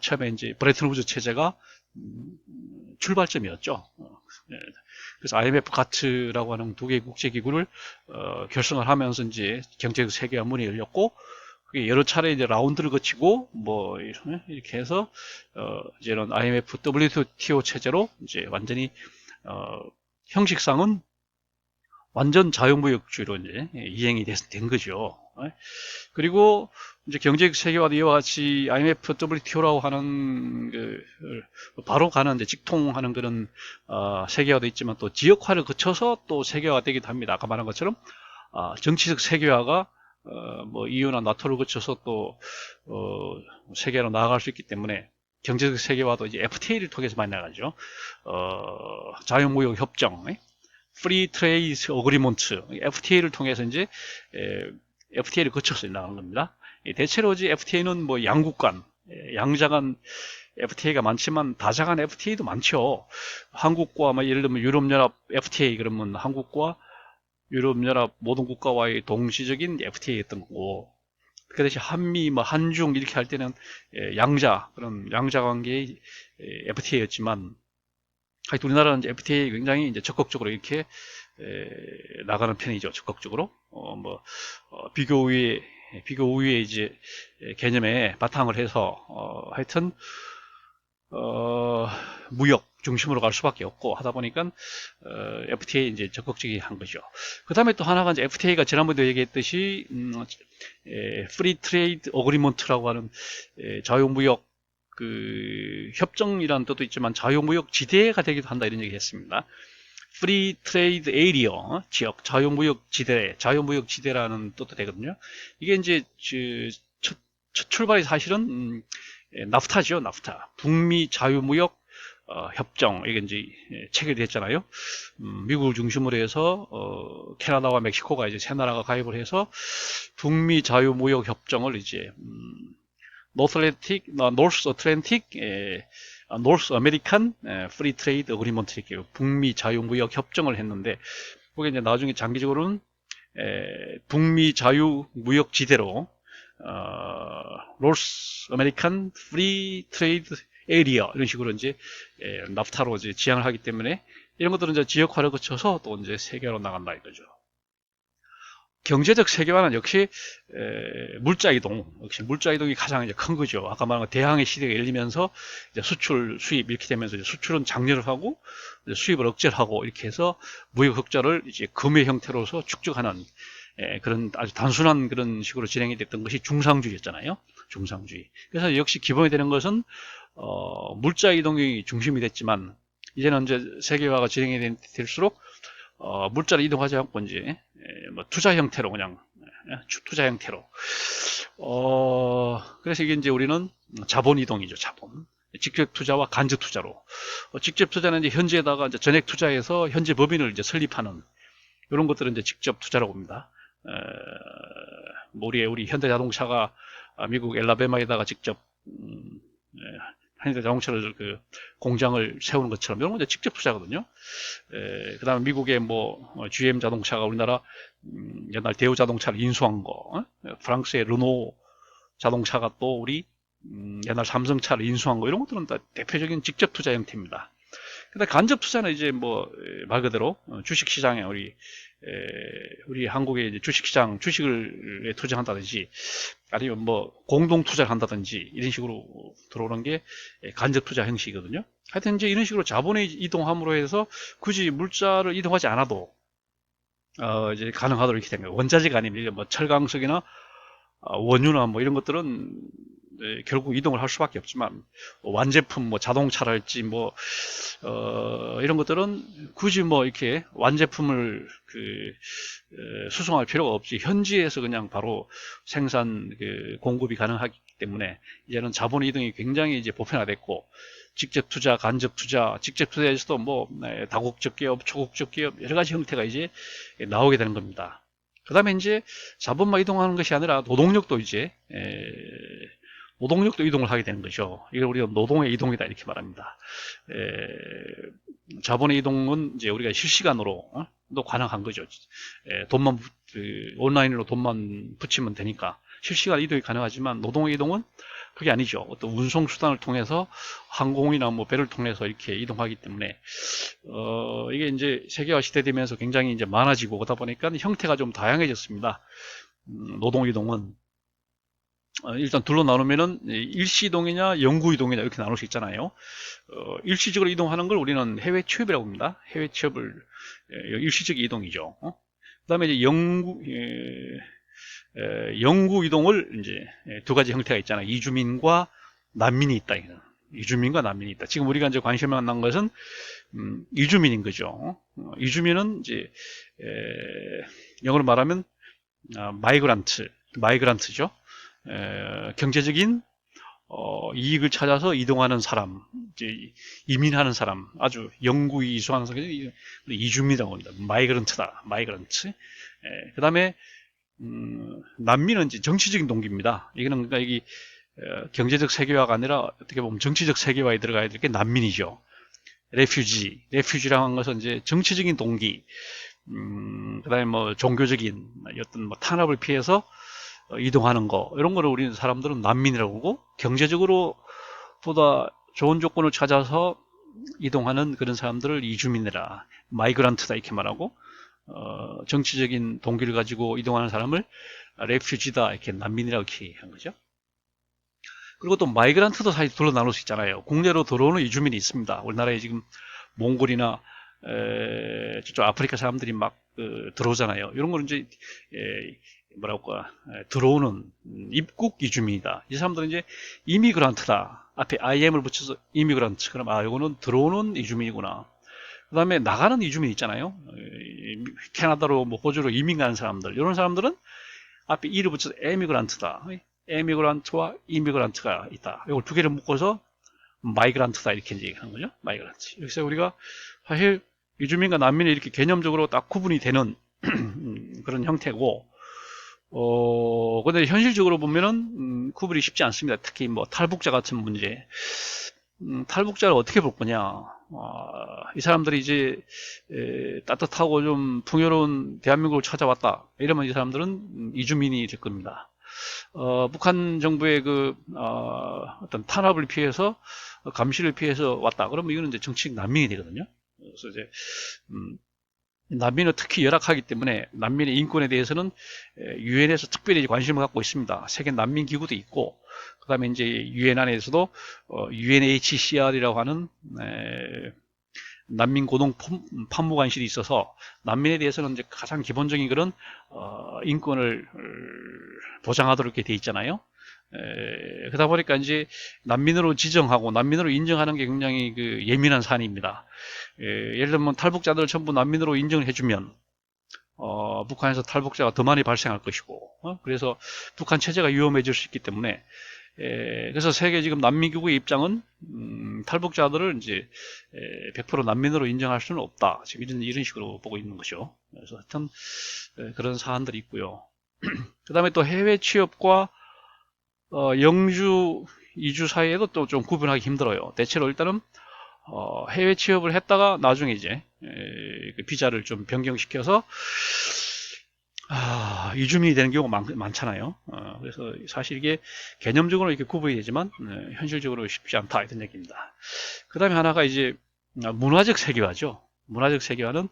처음에 이제 브레튼 우즈 체제가 출발점이었죠. 그래서 IMF 가츠라고 하는 두 개의 국제기구를 결성을 하면서 이제 경제적 세계화 문이 열렸고, 그게 여러 차례 이제 라운드를 거치고 뭐 이렇게 해서 이제는 IMF, WTO 체제로 이제 완전히 형식상은 완전 자유무역주의로 이제 이행이 된 거죠. 그리고 이제 경제적 세계화도 이와 같이 IMF, WTO라고 하는 바로 가는 이제 직통하는 그런 세계화도 있지만 또 지역화를 거쳐서 또 세계화되기도 합니다. 아까 말한 것처럼 정치적 세계화가 뭐 EU나 나토를 거쳐서 또 세계로 나아갈 수 있기 때문에 경제적 세계화도 이제 FTA를 통해서 많이 나가죠. 자유무역 협정, 프리 트레이드 어그리먼트, FTA를 통해서 이제 FTA를 거쳐서 나가는 겁니다. 대체로 이제 FTA는 뭐 양국 간, 양자간 FTA가 많지만 다자간 FTA도 많죠. 한국과 뭐 예를 들면 유럽연합 FTA 그러면 한국과 유럽연합 모든 국가와의 동시적인 FTA였던 거고, 그 대신 한미, 뭐 한중 이렇게 할 때는 양자, 그런 양자 관계의 FTA였지만 하여튼 우리나라는 이제 FTA 굉장히 이제 적극적으로 이렇게 나가는 편이죠. 적극적으로. 비교 우위의 이제 개념에 바탕을 해서, 하여튼, 무역 중심으로 갈 수밖에 없고 하다 보니까, FTA 이제 적극적이 한 거죠. 그 다음에 또 하나가 이제 FTA가 지난번에도 얘기했듯이, 프리 트레이드 어그리먼트라고 하는 자유무역 협정이라는 뜻도 있지만 자유무역 지대가 되기도 한다 이런 얘기 했습니다. 프리 트레이드 에리어 지역 자유무역 지대라는 뜻도 되거든요. 이게 이제 첫 출발이 사실은 나프타죠. 나프타 북미 자유무역 협정 이게 이제 체결됐잖아요. 미국을 중심으로 해서 캐나다와 멕시코가 이제 세 나라가 가입을 해서 북미 자유무역 협정을 이제 노스 아메리칸 프리 트레이드 어그리먼트 이렇게 북미 자유무역 협정을 했는데 그게 이제 나중에 장기적으로는 북미 자유무역 지대로 노스 아메리칸 프리 트레이드 에리어 이런 식으로 이제 나프타로 이제 지향을 하기 때문에 이런 것들은 이제 지역화를 거쳐서 또 이제 세계화로 나간다 이거죠. 경제적 세계화는 역시 물자 이동이 가장 이제 큰 거죠. 아까 말한 대항해 시대가 열리면서 이제 수출, 수입 이렇게 되면서 이제 수출은 장려를 하고 수입을 억제를 하고 이렇게 해서 무역 흑자를 이제 금의 형태로서 축적하는 그런 아주 단순한 그런 식으로 진행이 됐던 것이 중상주의였잖아요. 중상주의. 그래서 역시 기본이 되는 것은 물자 이동이 중심이 됐지만 이제는 이제 세계화가 진행이 될수록 물자를 이동하지 않고 이제 뭐 투자 형태로 그냥 투자 형태로 그래서 이게 이제 우리는 자본 이동이죠. 자본 직접 투자와 간접 투자로 직접 투자는 이제 현지에다가 이제 전액 투자해서 현지 법인을 이제 설립하는 이런 것들은 이제 직접 투자라고 봅니다. 우리 현대자동차가 미국 엘라베마에다가 직접 현대자동차를 공장을 세우는 것처럼 이런 건 이제 직접 투자거든요. 그 다음에 미국의 GM 자동차가 우리나라 옛날 대우 자동차를 인수한 거, 프랑스의 르노 자동차가 또 우리 옛날 삼성차를 인수한 거 이런 것들은 다 대표적인 직접 투자 형태입니다. 근데 간접 투자는 이제 말 그대로 주식시장에 우리 한국의 이제 주식을 투자한다든지 아니면 공동 투자를 한다든지 이런 식으로 들어오는 게 간접 투자 형식이거든요. 하여튼 이제 이런 식으로 자본의 이동함으로 해서 굳이 물자를 이동하지 않아도 이제 가능하도록 이렇게 된 거예요. 원자재가 아니면 철강석이나 원유나 이런 것들은 결국 이동을 할 수밖에 없지만 완제품 자동차랄지 이런 것들은 굳이 이렇게 완제품을 수송할 필요가 없이 현지에서 그냥 바로 생산 공급이 가능하기 때문에 이제는 자본 이동이 굉장히 이제 보편화됐고 직접 투자, 간접 투자, 직접 투자에서도 다국적 기업, 초국적 기업 여러 가지 형태가 이제 나오게 되는 겁니다. 그 다음에 이제 자본만 이동하는 것이 아니라 노동력도 이동을 하게 되는 거죠. 이걸 우리가 노동의 이동이다 이렇게 말합니다. 자본의 이동은 이제 우리가 실시간으로 또 가능한 거죠. 온라인으로 돈만 붙이면 되니까 실시간 이동이 가능하지만 노동의 이동은 그게 아니죠. 어떤 운송 수단을 통해서 항공이나 배를 통해서 이렇게 이동하기 때문에 이게 이제 세계화 시대 되면서 굉장히 이제 많아지고 그러다 보니까 형태가 좀 다양해졌습니다. 노동 이동은 일단 둘로 나누면은 일시이동이냐 영구이동이냐 이렇게 나눌 수 있잖아요. 일시적으로 이동하는 걸 우리는 해외 취업이라고 합니다. 해외 취업을 일시적 이동이죠. 그 다음에 이제 영구 이동을 이제 두 가지 형태가 있잖아요. 이주민과 난민이 있다. 이주민과 난민이 있다. 지금 우리가 이제 관심을 갖는 것은 이주민인 거죠. 이주민은 이제 영어로 말하면 마이그란트죠. 경제적인 이익을 찾아서 이동하는 사람, 이제 이민하는 사람, 아주 영구히 이수하는 사람, 이주민이라고 합니다. 마이그런트. 그 다음에 난민은 이제 정치적인 동기입니다. 이거는 그러니까 이게 경제적 세계화가 아니라 어떻게 보면 정치적 세계화에 들어가야 될 게 난민이죠. 레퓨지라는 것은 이제 정치적인 동기, 그 다음에 종교적인 어떤 탄압을 피해서 이동하는 거 이런 거를 우리 사람들은 난민이라고 하고 경제적으로 보다 좋은 조건을 찾아서 이동하는 그런 사람들을 이주민이라, 마이그란트다 이렇게 말하고, 정치적인 동기를 가지고 이동하는 사람을 레퓨지다 이렇게 난민이라고 이렇게 한 거죠. 그리고 또 마이그란트도 사실 둘로 나눌 수 있잖아요. 국내로 들어오는 이주민이 있습니다. 우리나라에 지금 몽골이나 저쪽 아프리카 사람들이 막 들어오잖아요. 이런 거는 이제 뭐라고 할까, 들어오는 입국 이주민이다. 이 사람들은 이제 이미그란트다. 앞에 IM을 붙여서 이미그란트. 그럼 이거는 들어오는 이주민이구나. 그 다음에 나가는 이주민 있잖아요. 캐나다로 뭐 호주로 이민 가는 사람들. 이런 사람들은 앞에 이를 붙여서 에미그란트다. 에미그란트와 이미그란트가 있다. 이걸 두 개를 묶어서 마이그란트다 이렇게 얘기하는 거죠. 마이그란트. 여기서 우리가 사실 이주민과 난민이 이렇게 개념적으로 딱 구분이 되는 그런 형태고, 근데 현실적으로 보면은 구분이 쉽지 않습니다. 특히 뭐 탈북자 같은 문제. 탈북자를 어떻게 볼 거냐. 이 사람들이 이제 따뜻하고 좀 풍요로운 대한민국을 찾아왔다. 이러면 이 사람들은 이주민이 될 겁니다. 북한 정부의 어떤 탄압을 피해서 감시를 피해서 왔다. 그러면 이거는 이제 정치적 난민이 되거든요. 그래서 이제 난민은 특히 열악하기 때문에 난민의 인권에 대해서는 유엔에서 특별히 관심을 갖고 있습니다. 세계 난민 기구도 있고, 그다음에 이제 유엔 안에서도 UNHCR이라고 하는 난민 고동 판무관실이 있어서 난민에 대해서는 이제 가장 기본적인 그런 인권을 보장하도록 이렇게 돼 있잖아요. 그러다 보니까 이제 난민으로 지정하고 난민으로 인정하는 게 굉장히 예민한 사안입니다. 예를 들면 탈북자들을 전부 난민으로 인정을 해주면 북한에서 탈북자가 더 많이 발생할 것이고, 그래서 북한 체제가 위험해질 수 있기 때문에, 그래서 세계 지금 난민기구의 입장은 탈북자들을 이제 100% 난민으로 인정할 수는 없다. 지금 이런 식으로 보고 있는 거죠. 그래서 하여튼 그런 사안들이 있고요. 그 다음에 또 해외 취업과 영주 이주 사이에도 또 좀 구분하기 힘들어요. 대체로 일단은 해외 취업을 했다가 나중에 이제 비자를 좀 변경시켜서 이주민이 되는 경우가 많잖아요. 그래서 사실 이게 개념적으로 이렇게 구분이 되지만 현실적으로 쉽지 않다 이런 얘기입니다. 그 다음에 하나가 이제 문화적 세계화죠. 문화적 세계화는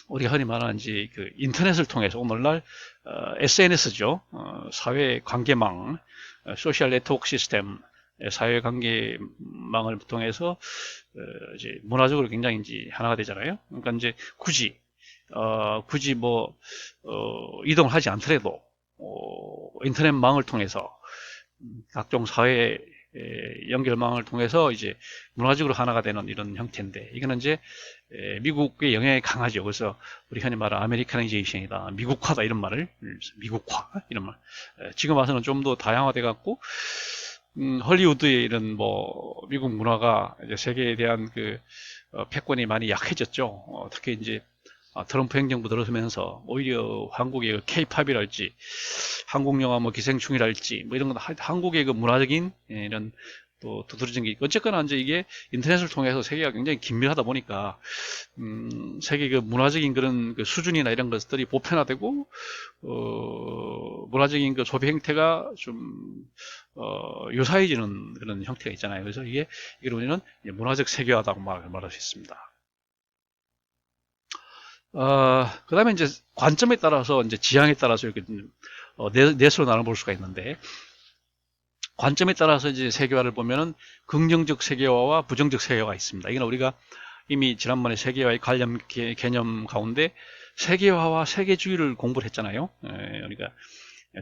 우리가 흔히 말하는 이제 인터넷을 통해서 오늘날 SNS죠. 사회 관계망, 소셜 네트워크 시스템, 사회관계망을 통해서 이제 문화적으로 굉장히 이제 하나가 되잖아요. 그러니까 이제 굳이 뭐 이동을 하지 않더라도 인터넷망을 통해서 각종 사회 연결망을 통해서 이제 문화적으로 하나가 되는 이런 형태인데, 이거는 이제 미국의 영향이 강하죠. 그래서 우리 흔히 말하는 아메리카니제이션이다, 미국화다 이런 말을, 미국화 이런 말. 지금 와서는 좀 더 다양화돼 갖고 헐리우드의 이런 뭐 미국 문화가 이제 세계에 대한 패권이 많이 약해졌죠. 특히 이제 트럼프 행정부 들어서면서 오히려 한국의 K-팝이랄지 한국 영화 뭐 기생충이랄지 뭐 이런 건 한국의 문화적인 이런 또 두드러진 게 있고, 어쨌거나 이제 이게 인터넷을 통해서 세계가 굉장히 긴밀하다 보니까 세계 문화적인 그런 수준이나 이런 것들이 보편화되고 문화적인 소비 행태가 좀 유사해지는 그런 형태가 있잖아요. 그래서 이걸 우리는 문화적 세계화라고 말할 수 있습니다. 그 다음에 이제 관점에 따라서 이제 지향에 따라서 이렇게 넷으로 나눠볼 수가 있는데, 관점에 따라서 이제 세계화를 보면은 긍정적 세계화와 부정적 세계화가 있습니다. 이건 우리가 이미 지난번에 세계화의 관련 개념 가운데 세계화와 세계주의를 공부를 했잖아요. 우리가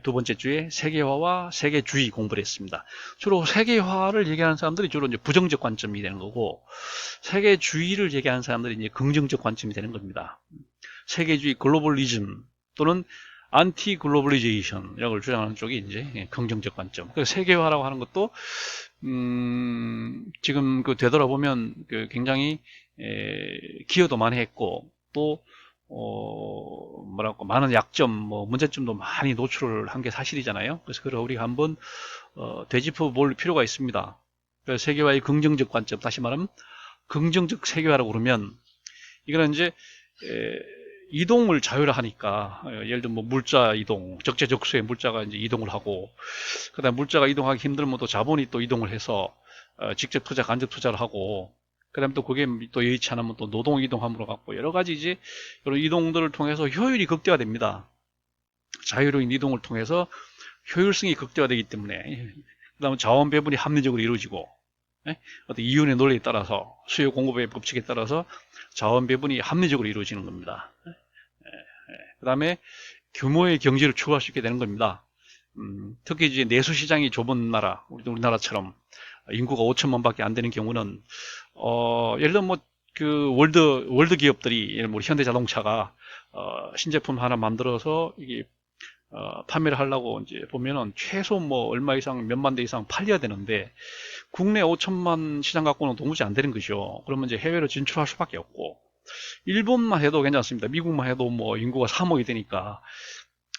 두 번째 주에 세계화와 세계주의 공부를 했습니다. 주로 세계화를 얘기하는 사람들이 주로 이제 부정적 관점이 되는 거고, 세계주의를 얘기하는 사람들이 이제 긍정적 관점이 되는 겁니다. 세계주의 글로벌리즘 또는 안티 글로벌리제이션 이런 걸 주장하는 쪽이 이제 긍정적 관점. 그래서 세계화라고 하는 것도 지금 되돌아보면 굉장히 기여도 많이 했고, 또 뭐랄까 많은 약점, 뭐 문제점도 많이 노출을 한 게 사실이잖아요. 그래서 그걸 우리가 한번 되짚어 볼 필요가 있습니다. 그래서 세계화의 긍정적 관점, 다시 말하면 긍정적 세계화라고 그러면 이거는 이제 이동을 자율화하니까, 예를 들면 뭐 물자 이동, 적재적소에 물자가 이제 이동을 하고, 그다음 물자가 이동하기 힘들면 또 자본이 또 이동을 해서 직접 투자, 간접 투자를 하고, 그 다음에 또 그게 또 여의치 않으면 또 노동 이동함으로 갖고 여러 가지 이제 이런 이동들을 통해서 효율이 극대화됩니다. 자유로운 이동을 통해서 효율성이 극대화되기 때문에, 그 다음에 자원 배분이 합리적으로 이루어지고, 예? 어떤 이윤의 논리에 따라서 수요 공급의 법칙에 따라서 자원 배분이 합리적으로 이루어지는 겁니다. 그 다음에 규모의 경제를 추구할 수 있게 되는 겁니다. 특히 이제 내수 시장이 좁은 나라, 우리나라처럼 인구가 5천만 밖에 안 되는 경우는, 예를 들면 뭐, 그, 월드 기업들이, 예를 들면 우리 현대자동차가, 신제품 하나 만들어서, 이게, 판매를 하려고 이제 보면은 최소 뭐 얼마 이상, 몇만 대 이상 팔려야 되는데, 국내 5천만 시장 갖고는 도무지 안 되는 거죠. 그러면 이제 해외로 진출할 수밖에 없고, 일본만 해도 괜찮습니다. 미국만 해도 뭐 인구가 3억이 되니까,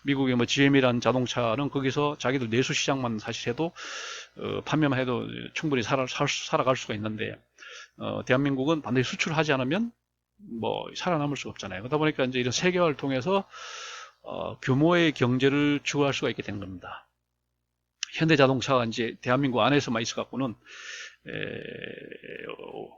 미국의 뭐 GM이라는 자동차는 거기서 자기들 내수 시장만 사실 해도 판매만 해도 충분히 살아갈 수가 있는데, 대한민국은 반드시 수출을 하지 않으면 뭐 살아남을 수가 없잖아요. 그러다 보니까 이제 이런 세계화를 통해서 규모의 경제를 추구할 수가 있게 되는 겁니다. 현대자동차가 이제 대한민국 안에서만 있어 갖고는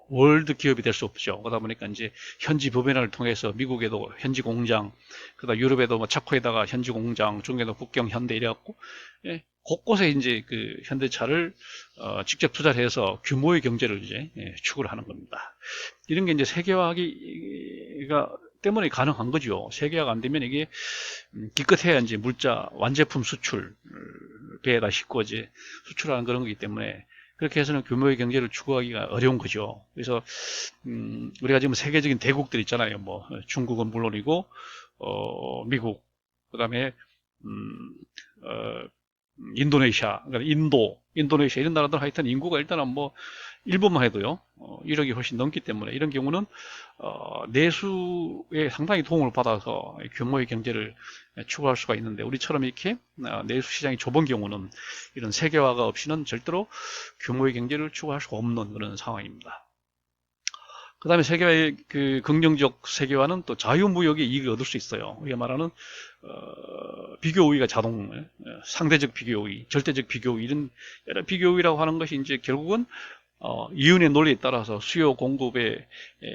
월드 기업이 될 수 없죠. 그러다 보니까 이제 현지 법인화를 통해서 미국에도 현지 공장, 그다음 유럽에도 뭐 차코에다가 현지 공장, 중국에도 국경 현대 이래갖고, 곳곳에 이제 그 현대차를 직접 투자를 해서 규모의 경제를 이제 추구를 하는 겁니다. 이런 게 이제 세계화가 때문에 가능한 거죠. 세계화가 안 되면 이게 기껏해야 이제 물자 완제품 수출 배에다 싣고 이제 수출하는 그런 거기 때문에, 그렇게 해서는 규모의 경제를 추구하기가 어려운 거죠. 그래서 우리가 지금 세계적인 대국들 있잖아요. 뭐 중국은 물론이고, 미국, 그다음에 인도네시아, 그러니까 인도네시아 이런 나라들 하여튼 인구가 일단은 뭐 일본만 해도요 1억이 훨씬 넘기 때문에, 이런 경우는 내수에 상당히 도움을 받아서 규모의 경제를 추구할 수가 있는데, 우리처럼 이렇게 내수 시장이 좁은 경우는 이런 세계화가 없이는 절대로 규모의 경제를 추구할 수가 없는 그런 상황입니다. 그 다음에 세계화의 그 긍정적 세계화는 또 자유무역의 이익을 얻을 수 있어요. 우리가 말하는 비교 우위가 상대적 비교 우위, 절대적 비교 우위, 이런 여러 비교 우위라고 하는 것이 이제 결국은 이윤의 논리에 따라서 수요 공급의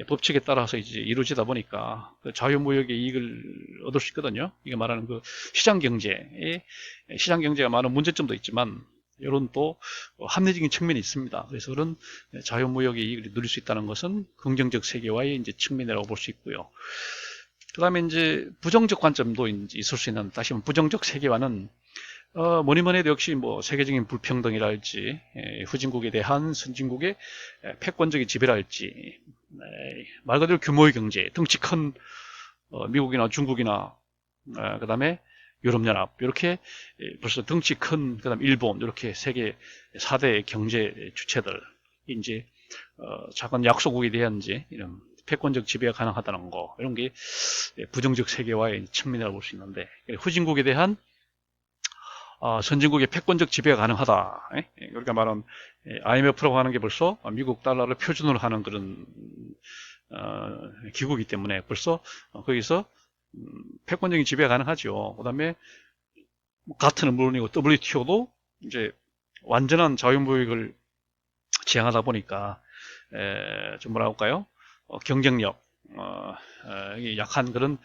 법칙에 따라서 이제 이루어지다 보니까 그 자유무역의 이익을 얻을 수 있거든요. 이게 말하는 그 시장 경제가 많은 문제점도 있지만, 이런 또 합리적인 측면이 있습니다. 그래서 그런 자유무역의 이익을 누릴 수 있다는 것은 긍정적 세계화의 이제 측면이라고 볼 수 있고요. 그 다음에 이제 부정적 관점도 이제 있을 수 있는, 다시 말하면 부정적 세계화는 뭐니 뭐니 해도 역시 뭐 세계적인 불평등이랄지, 후진국에 대한 선진국의 패권적인 지배랄지, 말 그대로 규모의 경제, 덩치 큰 미국이나 중국이나, 그 다음에 유럽연합, 이렇게 벌써 덩치 큰, 그 다음 일본, 이렇게 세계 4대 경제 주체들, 이제 작은 약소국에 대한 이제 이런 패권적 지배가 가능하다는 거, 이런 게 부정적 세계화의 측면이라고 볼 수 있는데, 후진국에 대한 선진국의 패권적 지배가 가능하다. 그러니까 말하는 IMF라고 하는 게 벌써 미국 달러를 표준으로 하는 그런 기구이기 때문에 벌써 거기서 패권적인 지배가 가능하죠. 그 다음에 가트는 물론이고 WTO도 이제 완전한 자유무역을 지향하다 보니까 좀 뭐라 할까요? 경쟁력, 약한 그런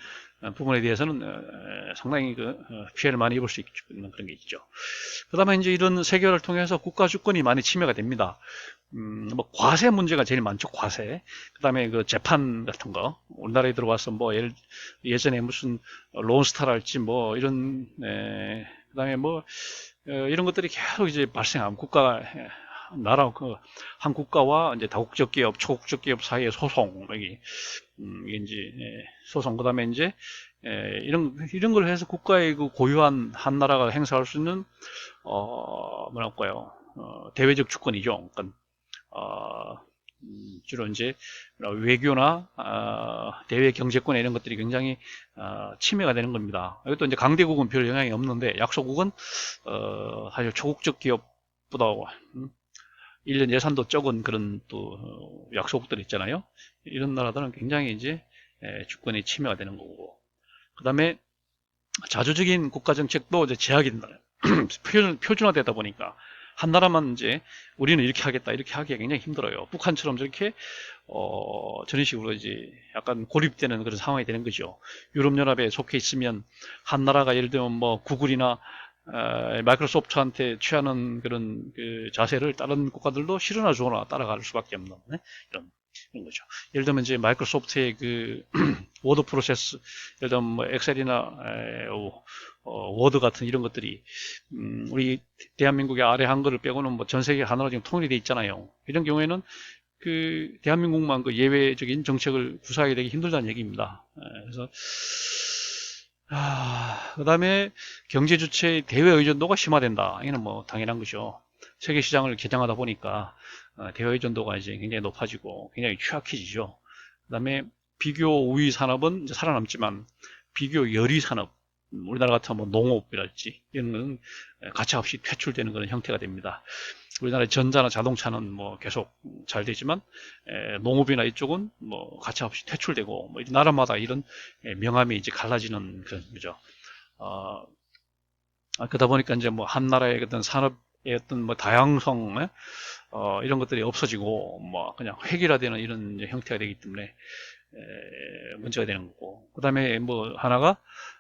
부분에 대해서는 상당히 그 피해를 많이 입을 수 있는 그런 게 있죠. 그 다음에 이제 이런 세계화를 통해서 국가 주권이 많이 침해가 됩니다. 뭐 과세 문제가 제일 많죠. 과세. 그 다음에 그 재판 같은 거, 우리나라에 들어와서 뭐 예전에 무슨 론스타랄지 뭐 이런, 그 다음에 뭐 이런 것들이 계속 이제 발생하면 한 국가와 이제 다국적 기업, 초국적 기업 사이의 소송, 이게 이제 소송, 그다음에 이제 이런 걸 해서 국가의 그 고유한 한 나라가 행사할 수 있는 뭐랄까요, 대외적 주권이죠. 그러니까 주로 이제 외교나 대외 경제권 이런 것들이 굉장히 침해가 되는 겁니다. 이것도 이제 강대국은 별 영향이 없는데, 약소국은 사실 초국적 기업보다 1년 예산도 적은 그런 또 약소국들 있잖아요. 이런 나라들은 굉장히 이제 주권이 침해가 되는 거고, 그 다음에 자주적인 국가 정책도 이제 제약이 된다. 표준화되다 보니까 한 나라만 이제 우리는 이렇게 하겠다 이렇게 하기가 굉장히 힘들어요. 북한처럼 저렇게 저런 식으로 이제 약간 고립되는 그런 상황이 되는 거죠. 유럽연합에 속해 있으면 한 나라가 예를 들면 뭐 구글이나 마이크로소프트한테 취하는 그런 그 자세를 다른 국가들도 싫으나 좋으나 따라갈 수밖에 없는 이런 거죠. 예를 들면 이제 마이크로소프트의 그 워드 프로세스, 예를 들면 뭐 엑셀이나 워드 같은 이런 것들이 우리 대한민국의 아래 한글을 빼고는 뭐 전 세계 하나로 지금 통일이 돼 있잖아요. 이런 경우에는 그 대한민국만 그 예외적인 정책을 구사하게 되기 힘들다는 얘기입니다. 그래서 그다음에 경제 주체의 대외 의존도가 심화된다. 이거는 뭐 당연한 거죠. 세계 시장을 개장하다 보니까 대외 의존도가 이제 굉장히 높아지고 굉장히 취약해지죠. 그다음에 비교 우위 산업은 이제 살아남지만 비교 열의 산업, 우리나라 같은 뭐 농업이랄지 이런 건 가차없이 퇴출되는 그런 형태가 됩니다. 우리나라의 전자나 자동차는 뭐 계속 잘 되지만 농업이나 이쪽은 뭐 가차없이 퇴출되고 뭐 나라마다 이런 명암이 이제 갈라지는 그런 거죠. 그러다 보니까 이제 뭐 한 나라의 어떤 산업의 어떤 뭐 다양성 이런 것들이 없어지고 뭐 그냥 획일화되는 이런 형태가 되기 때문에 문제가 되는 거고, 그 다음에 뭐 하나가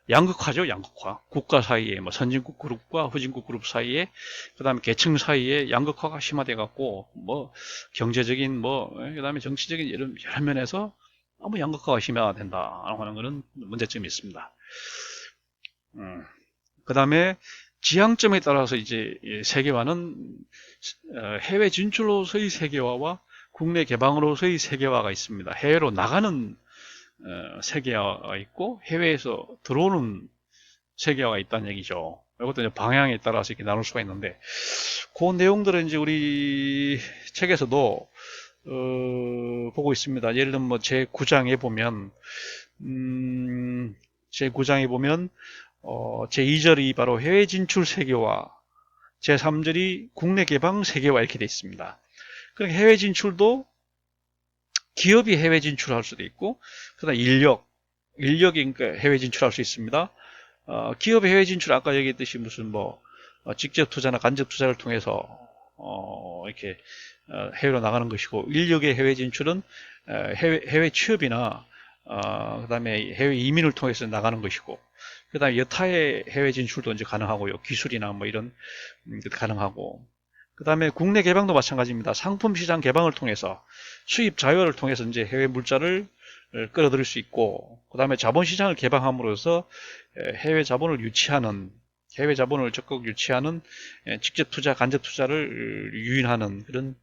양극화죠. 양극화. 국가 사이에 뭐 선진국 그룹과 후진국 그룹 사이에, 그 다음에 계층 사이에 양극화가 심화돼 갖고 뭐 경제적인 뭐 그다음에 정치적인 이런 여러 면에서 뭐 양극화가 심화된다라고 하는 것은 문제점이 있습니다. 그 다음에 지향점에 따라서 이제 세계화는 해외 진출로서의 세계화와 국내 개방으로서의 세계화가 있습니다. 해외로 나가는 세계화가 있고 해외에서 들어오는 세계화가 있다는 얘기죠. 이것도 이제 방향에 따라서 이렇게 나눌 수가 있는데, 그 내용들은 이제 우리 책에서도 보고 있습니다. 예를 들면 뭐 제 9장에 보면 제 9장에 보면 제 2절이 바로 해외 진출 세계화, 제 3절이 국내 개방 세계화 이렇게 되어 있습니다. 그러니까 해외 진출도 기업이 해외 진출할 수도 있고, 그다음 인력이 그러니까 해외 진출할 수 있습니다. 기업 해외 진출 아까 얘기했듯이 무슨 뭐 직접 투자나 간접 투자를 통해서 이렇게 해외로 나가는 것이고, 인력의 해외 진출은 해외 취업이나 그다음에 해외 이민을 통해서 나가는 것이고, 그다음에 여타의 해외 진출도 이제 가능하고요. 기술이나 뭐 이런 가능하고, 그다음에 국내 개방도 마찬가지입니다. 상품 시장 개방을 통해서 수입 자유화를 통해서 이제 해외 물자를 끌어들일 수 있고, 그다음에 자본 시장을 개방함으로써 해외 자본을 유치하는, 해외 자본을 적극 유치하는 직접 투자, 간접 투자를 유인하는 그런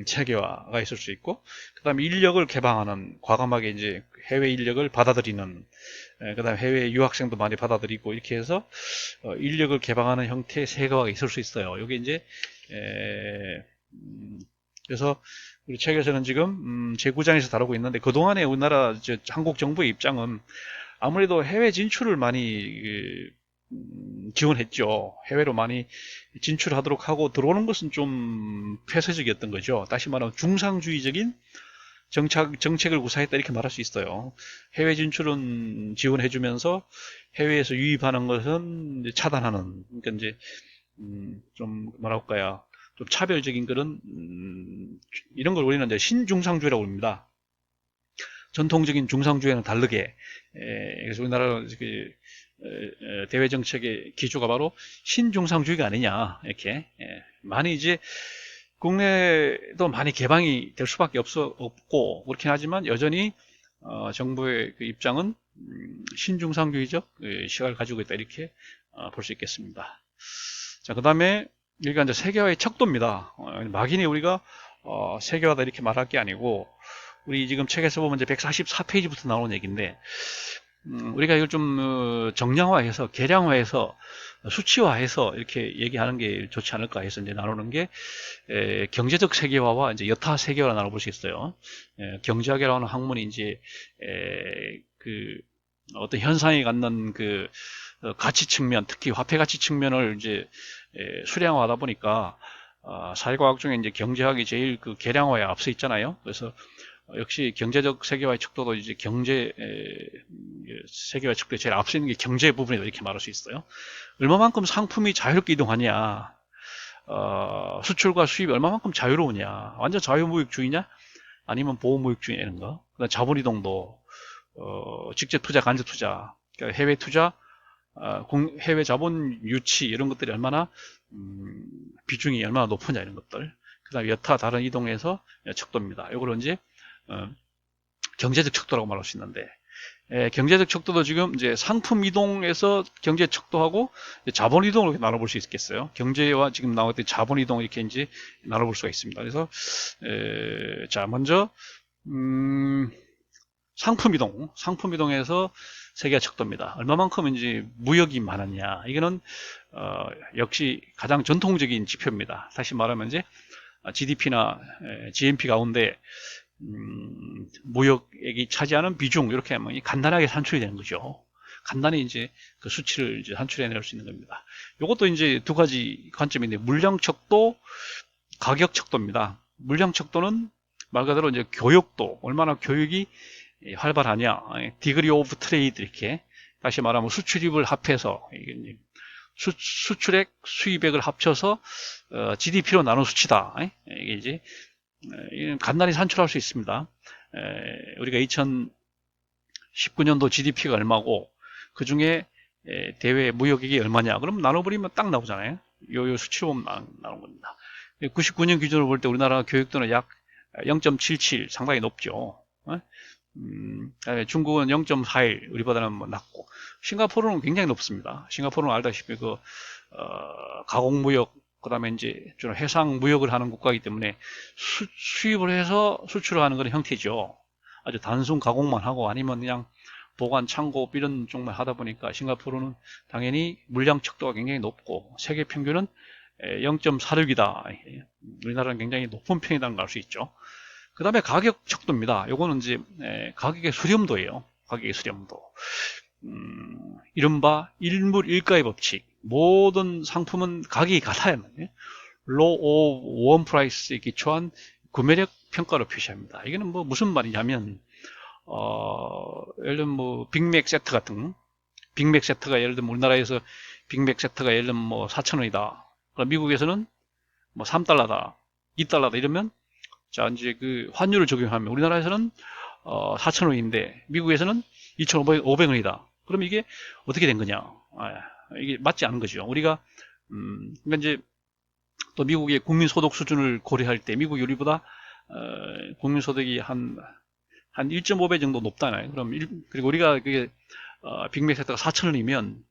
체계화가 있을 수 있고, 그다음에 인력을 개방하는, 과감하게 이제 해외 인력을 받아들이는, 그다음에 해외 유학생도 많이 받아들이고 이렇게 해서 인력을 개방하는 형태의 세계화가 있을 수 있어요. 이게 이제 그래서 우리 책에서는 지금 제9장에서 다루고 있는데, 그동안에 우리나라 한국 정부의 입장은 아무래도 해외 진출을 많이 지원했죠. 해외로 많이 진출하도록 하고, 들어오는 것은 좀 폐쇄적이었던 거죠. 다시 말하면 중상주의적인 정책을 구사했다 이렇게 말할 수 있어요. 해외 진출은 지원해주면서 해외에서 유입하는 것은 이제 차단하는, 그러니까 이제 좀 뭐랄까요, 좀 차별적인 그런 이런 걸 우리는 이제 신중상주의라고 합니다. 전통적인 중상주의와는 다르게. 그래서 우리나라 대외 정책의 기조가 바로 신중상주의가 아니냐, 이렇게. 많이 이제 국내도 많이 개방이 될 수밖에 없고 그렇긴 하지만, 여전히 정부의 그 입장은 신중상주의적 시각을 가지고 있다 이렇게 볼 수 있겠습니다. 자, 그 다음에 여기가 이제 세계화의 척도입니다. 막연히 우리가 세계화다 이렇게 말할 게 아니고, 우리 지금 책에서 보면 이제 144페이지부터 나오는 얘기인데, 우리가 이걸 좀 정량화해서, 계량화해서, 수치화해서 이렇게 얘기하는 게 좋지 않을까 해서 이제 나누는 게 경제적 세계화와 이제 여타 세계화를 나눠볼 수 있어요. 경제학이라고 하는 학문이 이제 그 어떤 현상이 갖는 그 가치 측면, 특히 화폐 가치 측면을 이제 수량화하다 보니까 사회과학 중에 이제 경제학이 제일 그 계량화에 앞서 있잖아요. 그래서 역시 경제적 세계화의 척도도 이제 세계화의 척도에 제일 앞서 있는 게 경제 부분이다 이렇게 말할 수 있어요. 얼마만큼 상품이 자유롭게 이동하냐, 수출과 수입이 얼마만큼 자유로우냐, 완전 자유무역주의냐, 아니면 보호무역주의냐 이런 거. 그다음 자본이동도 직접 투자, 간접 투자, 그러니까 해외 투자, 해외 자본 유치 이런 것들이 얼마나 비중이 얼마나 높으냐 이런 것들. 그다음 여타 다른 이동에서 척도입니다. 이걸 이제 경제적 척도라고 말할 수 있는데, 경제적 척도도 지금 이제 상품 이동에서 경제 척도하고 자본 이동으로 이렇게 나눠볼 수 있겠어요. 경제와 지금 나왔던 자본 이동 이렇게 이제 나눠볼 수가 있습니다. 그래서 자 먼저 상품 이동에서 세계가 척도입니다. 얼마만큼 이제 무역이 많았냐, 이거는 역시 가장 전통적인 지표입니다. 다시 말하면 이제 GDP나 GNP 가운데 무역액이 차지하는 비중, 이렇게 하면 간단하게 산출이 되는 거죠. 간단히 이제 그 수치를 이제 산출해낼 수 있는 겁니다. 이것도 이제 두 가지 관점인데, 물량 척도, 가격 척도입니다. 물량 척도는 말 그대로 이제 교역도, 얼마나 교육이 활발하냐, 디그리 오브 트레이드, 이렇게 다시 말하면 수출입을 합해서 수출액, 수입액을 합쳐서 GDP로 나눈 수치다. 이게 이제 간단히 산출할 수 있습니다. 우리가 2019년도 GDP가 얼마고 그 중에 대외 무역액이 얼마냐, 그럼 나눠버리면 딱 나오잖아요. 요 수치로 보면 나오는 겁니다. 99년 기준으로 볼 때 우리나라 교육도는 약 0.77, 상당히 높죠. 중국은 0.41, 우리보다는 뭐 낮고, 싱가포르는 굉장히 높습니다. 싱가포르는 알다시피 가공무역, 그 다음에 이제 좀 해상 무역을 하는 국가이기 때문에 수입을 해서 수출을 하는 그런 형태죠. 아주 단순 가공만 하고 아니면 그냥 보관, 창고 이런 쪽만 하다 보니까 싱가포르는 당연히 물량 척도가 굉장히 높고, 세계 평균은 0.46이다. 우리나라는 굉장히 높은 편이라는 걸 알 수 있죠. 그 다음에 가격 척도입니다. 요거는 이제 가격의 수렴도예요. 가격의 수렴도. 이른바 일물 일가의 법칙. 모든 상품은 가격이 같아야 해요. Law of One Price에 기초한 구매력 평가로 표시합니다. 이거는 뭐 무슨 말이냐면, 예를 들면 뭐 빅맥 세트 같은, 빅맥 세트가 예를 들면 우리나라에서 빅맥 세트가 예를 들면 뭐 4,000원이다. 그럼 미국에서는 뭐 3달러다, 2달러다 이러면, 자 이제 그 환율을 적용하면 우리나라에서는 4,000원인데 미국에서는 2,500원이다. 그럼 이게 어떻게 된 거냐? 이게 맞지 않은 거죠. 우리가 그러니까 이제 또 미국의 국민소득 수준을 고려할 때 미국이 우리보다 국민소득이 한 1.5배 정도 높다나요. 그리고 우리가 그게 빅맥 세트가 4,000원이면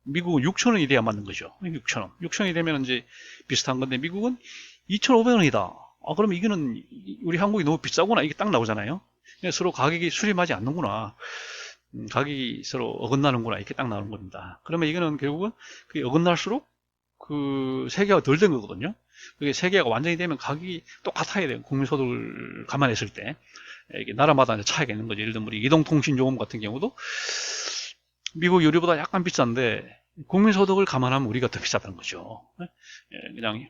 미국은 6,000원이 돼야 맞는 거죠. 6,000원. 6,000원이 되면 이제 비슷한 건데 미국은 2,500원이다. 그럼 이거는 우리 한국이 너무 비싸구나. 이게 딱 나오잖아요. 서로 가격이 수렴하지 않는구나. 가격이 서로 어긋나는구나. 이렇게 딱 나오는 겁니다. 그러면 이거는 결국은 그게 어긋날수록 그 세계화가 덜 된 거거든요. 그게 세계화가 완전히 되면 가격이 똑같아야 돼요. 국민소득을 감안했을 때. 이게 나라마다 차이가 있는 거죠. 예를 들면 우리 이동통신요금 같은 경우도 미국 유리보다 약간 비싼데 국민소득을 감안하면 우리가 더 비싸다는 거죠. 그냥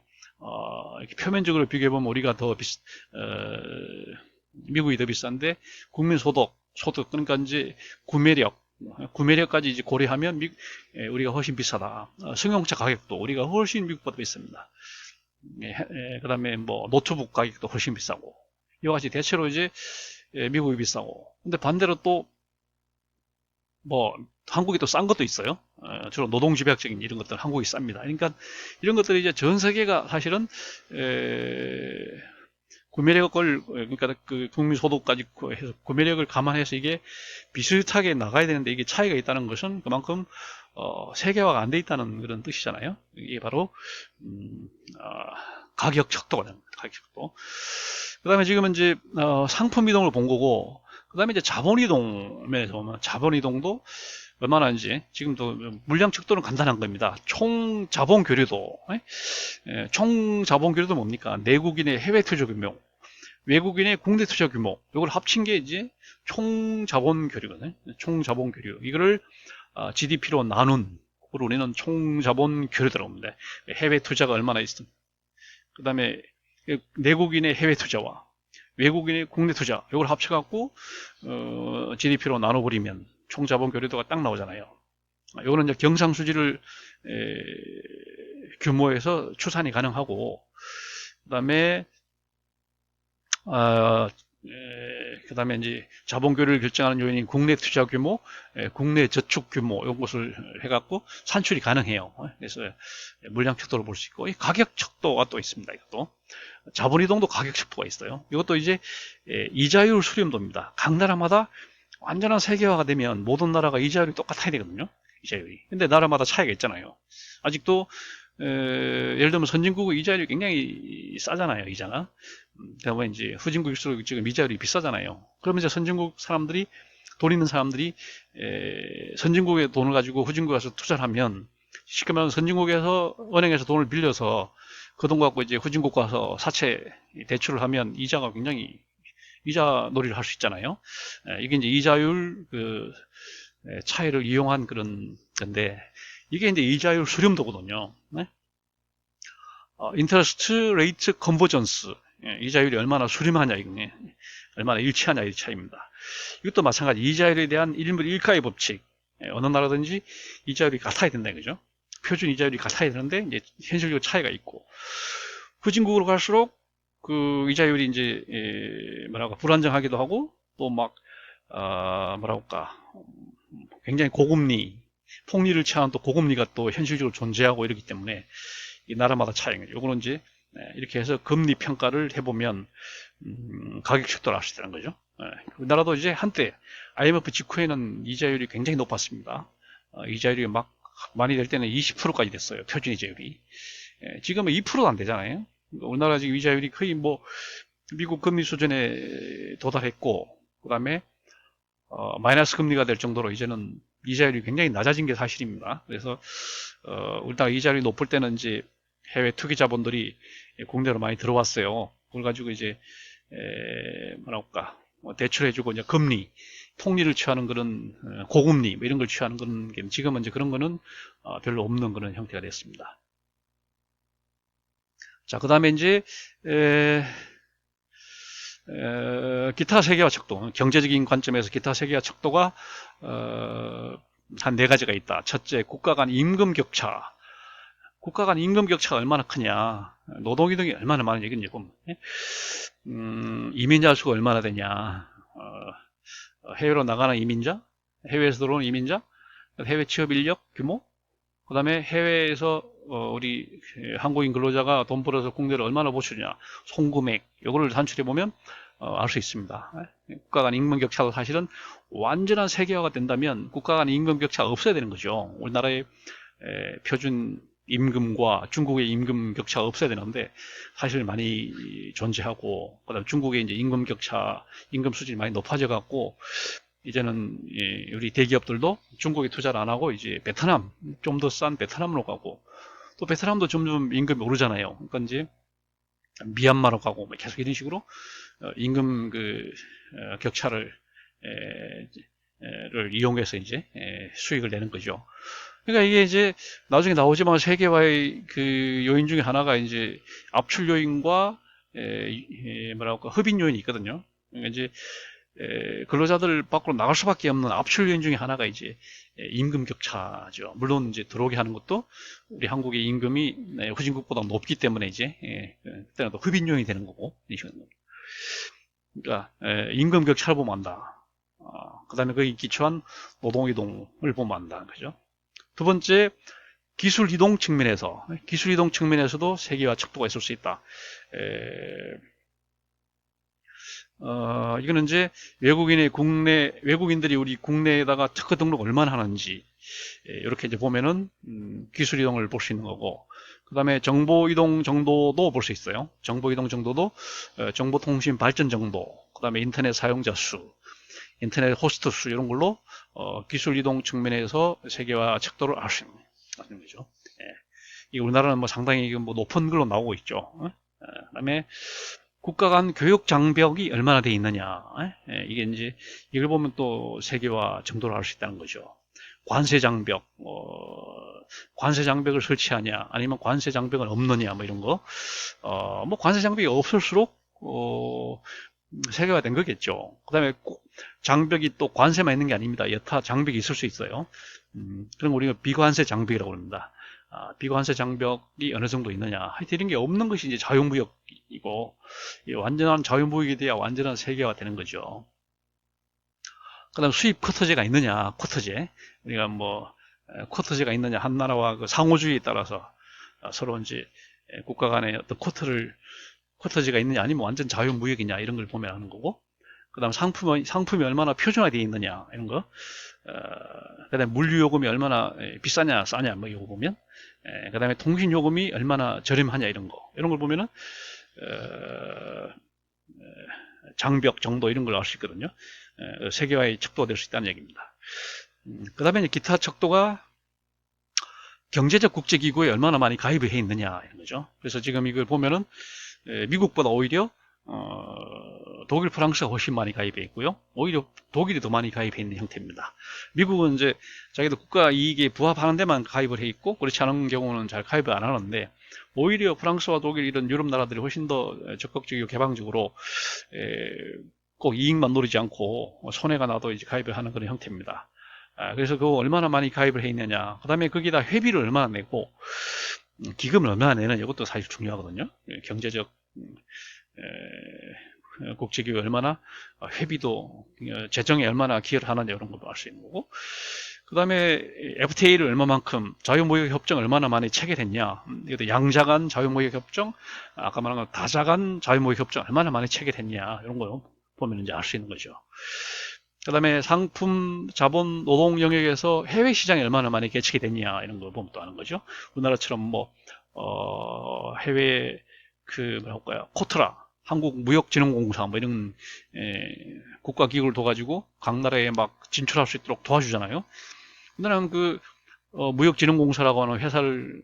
이렇게 표면적으로 비교해보면 우리가 더 미국이 더 비싼데 국민소득, 그러니까 이제 구매력까지 이제 고려하면 우리가 훨씬 비싸다. 승용차 가격도 우리가 훨씬 미국보다 비쌉니다. 그 다음에 뭐 노트북 가격도 훨씬 비싸고, 이와 같이 대체로 이제 미국이 비싸고, 근데 반대로 또 뭐 한국이 또 싼 것도 있어요. 주로 노동집약적인 이런 것들 한국이 쌉니다. 그러니까 이런 것들이 이제 전 세계가 사실은 구매력을, 그러니까 그 국민소득까지 해서 구매력을 감안해서 이게 비슷하게 나가야 되는데 이게 차이가 있다는 것은 그만큼 세계화가 안 돼 있다는 그런 뜻이잖아요. 이게 바로 가격 척도가 됩니다. 가격 척도. 그 다음에 지금은 이제 상품 이동을 본 거고, 그 다음에 이제 자본 이동에서 보면 자본 이동도 얼마나 이제 지금도 물량 척도는 간단한 겁니다. 총 자본 교류도, 총 자본 교류도 뭡니까? 내국인의 해외 투자 규모, 외국인의 국내 투자 규모, 이걸 합친 게 이제 총 자본 교류거든요. 총 자본 교류. 이거를 GDP로 나눈, 그걸 우리는 총 자본 교류라고 합니다. 해외 투자가 얼마나 있든, 그 다음에 내국인의 해외 투자와 외국인의 국내 투자, 이걸 합쳐갖고 GDP로 나눠버리면 총자본 교류도가 딱 나오잖아요. 이거는 이제 경상수지를 규모에서 추산이 가능하고, 그다음에 어, 그다음에 이제 자본 교류를 결정하는 요인인 국내 투자 규모, 국내 저축 규모 이런 것을 해갖고 산출이 가능해요. 그래서 물량 척도를 볼 수 있고, 이 가격 척도가 또 있습니다. 이것도 자본 이동도 가격 척도가 있어요. 이것도 이제 이자율 수렴도입니다. 각 나라마다 완전한 세계화가 되면 모든 나라가 이자율이 똑같아야 되거든요. 이자율이. 근데 나라마다 차이가 있잖아요. 아직도 예를 들면 선진국 이자율이 굉장히 싸잖아요. 이자가. 그다음에 이제 후진국일수록 지금 이자율이 비싸잖아요. 그러면 이제 선진국 사람들이, 돈 있는 사람들이 선진국의 돈을 가지고 후진국에 가서 투자를 하면, 쉽게 말하면 선진국에서 은행에서 돈을 빌려서 그 돈 갖고 이제 후진국 가서 사채 대출을 하면 이자가 굉장히, 이자 놀이를 할 수 있잖아요. 이게 이제 이자율 차이를 이용한 그런 건데, 이게 이제 이자율 수렴도거든요. 네? 인터레스트 레이트 컨버전스, 이자율이 얼마나 수렴하냐, 이거네. 얼마나 일치하냐, 이 차이입니다. 이것도 마찬가지, 이자율에 대한 일물 일가의 법칙. 어느 나라든지 이자율이 같아야 된다, 이거죠. 표준 이자율이 같아야 되는데, 이제 현실적으로 차이가 있고, 후진국으로 갈수록 그 이자율이 이제 뭐랄까 불안정하기도 하고, 또 막 뭐랄까 굉장히 고금리, 폭리를 취하는 또 고금리가 또 현실적으로 존재하고 이러기 때문에 이 나라마다 차이인 거죠. 요거는 이제 이렇게 해서 금리 평가를 해보면 가격 척도를 알 수 있다는 거죠. 우리나라도 이제 한때 IMF 직후에는 이자율이 굉장히 높았습니다. 이자율이 막 많이 될 때는 20%까지 됐어요. 표준 이자율이. 지금은 2%도 안 되잖아요. 우리나라 지금 이자율이 거의 뭐 미국 금리 수준에 도달했고, 그 다음에 마이너스 금리가 될 정도로 이제는 이자율이 굉장히 낮아진 게 사실입니다. 그래서 우리나라 이자율이 높을 때는 이제 해외 투기 자본들이 국내로 많이 들어왔어요. 그걸 가지고 이제 뭐랄까 대출해주고 이제 금리, 폭리를 취하는 그런 고금리 뭐 이런 걸 취하는 그런 게, 지금은 이제 그런 거는 별로 없는 그런 형태가 됐습니다. 자, 그 다음에 이제 기타 세계화 척도, 경제적인 관점에서 기타 세계화 척도가 한 네 가지가 있다. 첫째, 국가 간 임금 격차. 국가 간 임금 격차가 얼마나 크냐, 노동이동이 얼마나 많은 얘기는 보면, 이민자 수가 얼마나 되냐, 해외로 나가는 이민자, 해외에서 들어오는 이민자, 해외 취업 인력 규모, 그 다음에 해외에서 우리 한국인 근로자가 돈 벌어서 국내를 얼마나 보수냐, 송금액, 요거를 산출해 보면 알 수 있습니다. 국가 간 임금 격차도 사실은 완전한 세계화가 된다면 국가 간 임금 격차가 없어야 되는 거죠. 우리나라의 표준 임금과 중국의 임금 격차가 없어야 되는데 사실 많이 존재하고, 그다음 중국의 이제 임금 격차, 임금 수준이 많이 높아져 갖고 이제는 우리 대기업들도 중국에 투자를 안 하고 이제 베트남, 좀 더 싼 베트남으로 가고, 또 베트남도 점점 임금이 오르잖아요. 그러니까 이제 미얀마로 가고 계속 이런 식으로 임금 격차를 이용해서 이제 수익을 내는 거죠. 그러니까 이게 이제 나중에 나오지만 세계화의 그 요인 중에 하나가 이제 압출 요인과 뭐랄까 흡인 요인이 있거든요. 그러니까 이제 근로자들 밖으로 나갈 수밖에 없는 압출 요인 중에 하나가 이제 임금 격차죠. 물론 이제 들어오게 하는 것도 우리 한국의 임금이 후진국보다 높기 때문에 이제 그때는 또 흡인 요인이 되는 거고, 그러니까 임금 격차를 보면 안다. 그 다음에 거기 기초한 노동이동을 보면 안다. 그죠? 두 번째, 기술 이동 측면에서도 세계화 척도가 있을 수 있다. 이거는 이제 외국인들이 우리 국내에다가 특허 등록 얼마나 하는지, 이렇게 이제 보면은, 기술 이동을 볼 수 있는 거고, 그 다음에 정보 이동 정도도 볼 수 있어요. 정보 이동 정도도, 정보통신 발전 정도, 그 다음에 인터넷 사용자 수, 인터넷 호스트 수, 이런 걸로, 기술 이동 측면에서 세계화 척도를 알 수 있는 거죠. 이 우리나라는 뭐 상당히 뭐 높은 걸로 나오고 있죠. 그 다음에, 국가 간 교육 장벽이 얼마나 돼 있느냐. 이게 이제 이걸 보면 또 세계화 정도를 알 수 있다는 거죠. 관세 장벽, 관세 장벽을 설치하냐, 아니면 관세 장벽은 없느냐, 뭐 이런 거. 뭐 관세 장벽이 없을수록 세계화 된 거겠죠. 그다음에 꼭 장벽이 또 관세만 있는 게 아닙니다. 여타 장벽이 있을 수 있어요. 그런 거 우리가 비관세 장벽이라고 합니다. 비관세 장벽이 어느 정도 있느냐. 하여튼 이런 게 없는 것이 이제 자유무역이고, 완전한 자유무역이 돼야 완전한 세계화 되는 거죠. 그 다음 수입 쿼터제가 있느냐, 쿼터제. 우리가 뭐, 쿼터제가 있느냐, 한 나라와 그 상호주의에 따라서 서로 이제 국가 간의 어떤 쿼터제가 있느냐, 아니면 완전 자유무역이냐, 이런 걸 보면 하는 거고, 그 다음 상품이 얼마나 표준화되어 있느냐, 이런 거. 그 다음에 물류요금이 얼마나 비싸냐, 싸냐, 뭐 이거 보면. 그 다음에 통신요금이 얼마나 저렴하냐, 이런 거. 이런 걸 보면은, 장벽 정도 이런 걸 알 수 있거든요. 세계화의 척도가 될 수 있다는 얘기입니다. 그 다음에 기타 척도가 경제적 국제기구에 얼마나 많이 가입을 해 있느냐, 이런 거죠. 그래서 지금 이걸 보면은, 미국보다 오히려 독일, 프랑스가 훨씬 많이 가입해 있고요. 오히려 독일이 더 많이 가입해 있는 형태입니다. 미국은 이제 자기도 국가 이익에 부합하는 데만 가입을 해 있고, 그렇지 않은 경우는 잘 가입을 안 하는데, 오히려 프랑스와 독일 이런 유럽 나라들이 훨씬 더 적극적이고 개방적으로 꼭 이익만 노리지 않고 손해가 나도 이제 가입을 하는 그런 형태입니다. 그래서 그거 얼마나 많이 가입을 해 있느냐, 그 다음에 거기다 회비를 얼마나 내고 기금을 얼마나 내느냐, 이것도 사실 중요하거든요. 경제적 국제기구에 얼마나 회비도 재정에 얼마나 기여를 하느냐, 이런 것도 알 수 있는 거고, 그 다음에 FTA를 얼마만큼, 자유무역협정 얼마나 많이 체결했냐, 이것도 양자간 자유무역협정, 아까 말한 다자간 자유무역협정 얼마나 많이 체결했냐, 이런 거 보면 이제 알 수 있는 거죠. 그 다음에 상품, 자본, 노동 영역에서 해외 시장이 얼마나 많이 개척이 됐냐, 이런 거 보면 또 아는 거죠. 우리나라처럼 뭐, 해외, 뭐랄까요, 코트라, 한국무역진흥공사, 뭐 이런, 국가기구를 둬가지고 각 나라에 막 진출할 수 있도록 도와주잖아요. 우리나라는 무역진흥공사라고 하는 회사를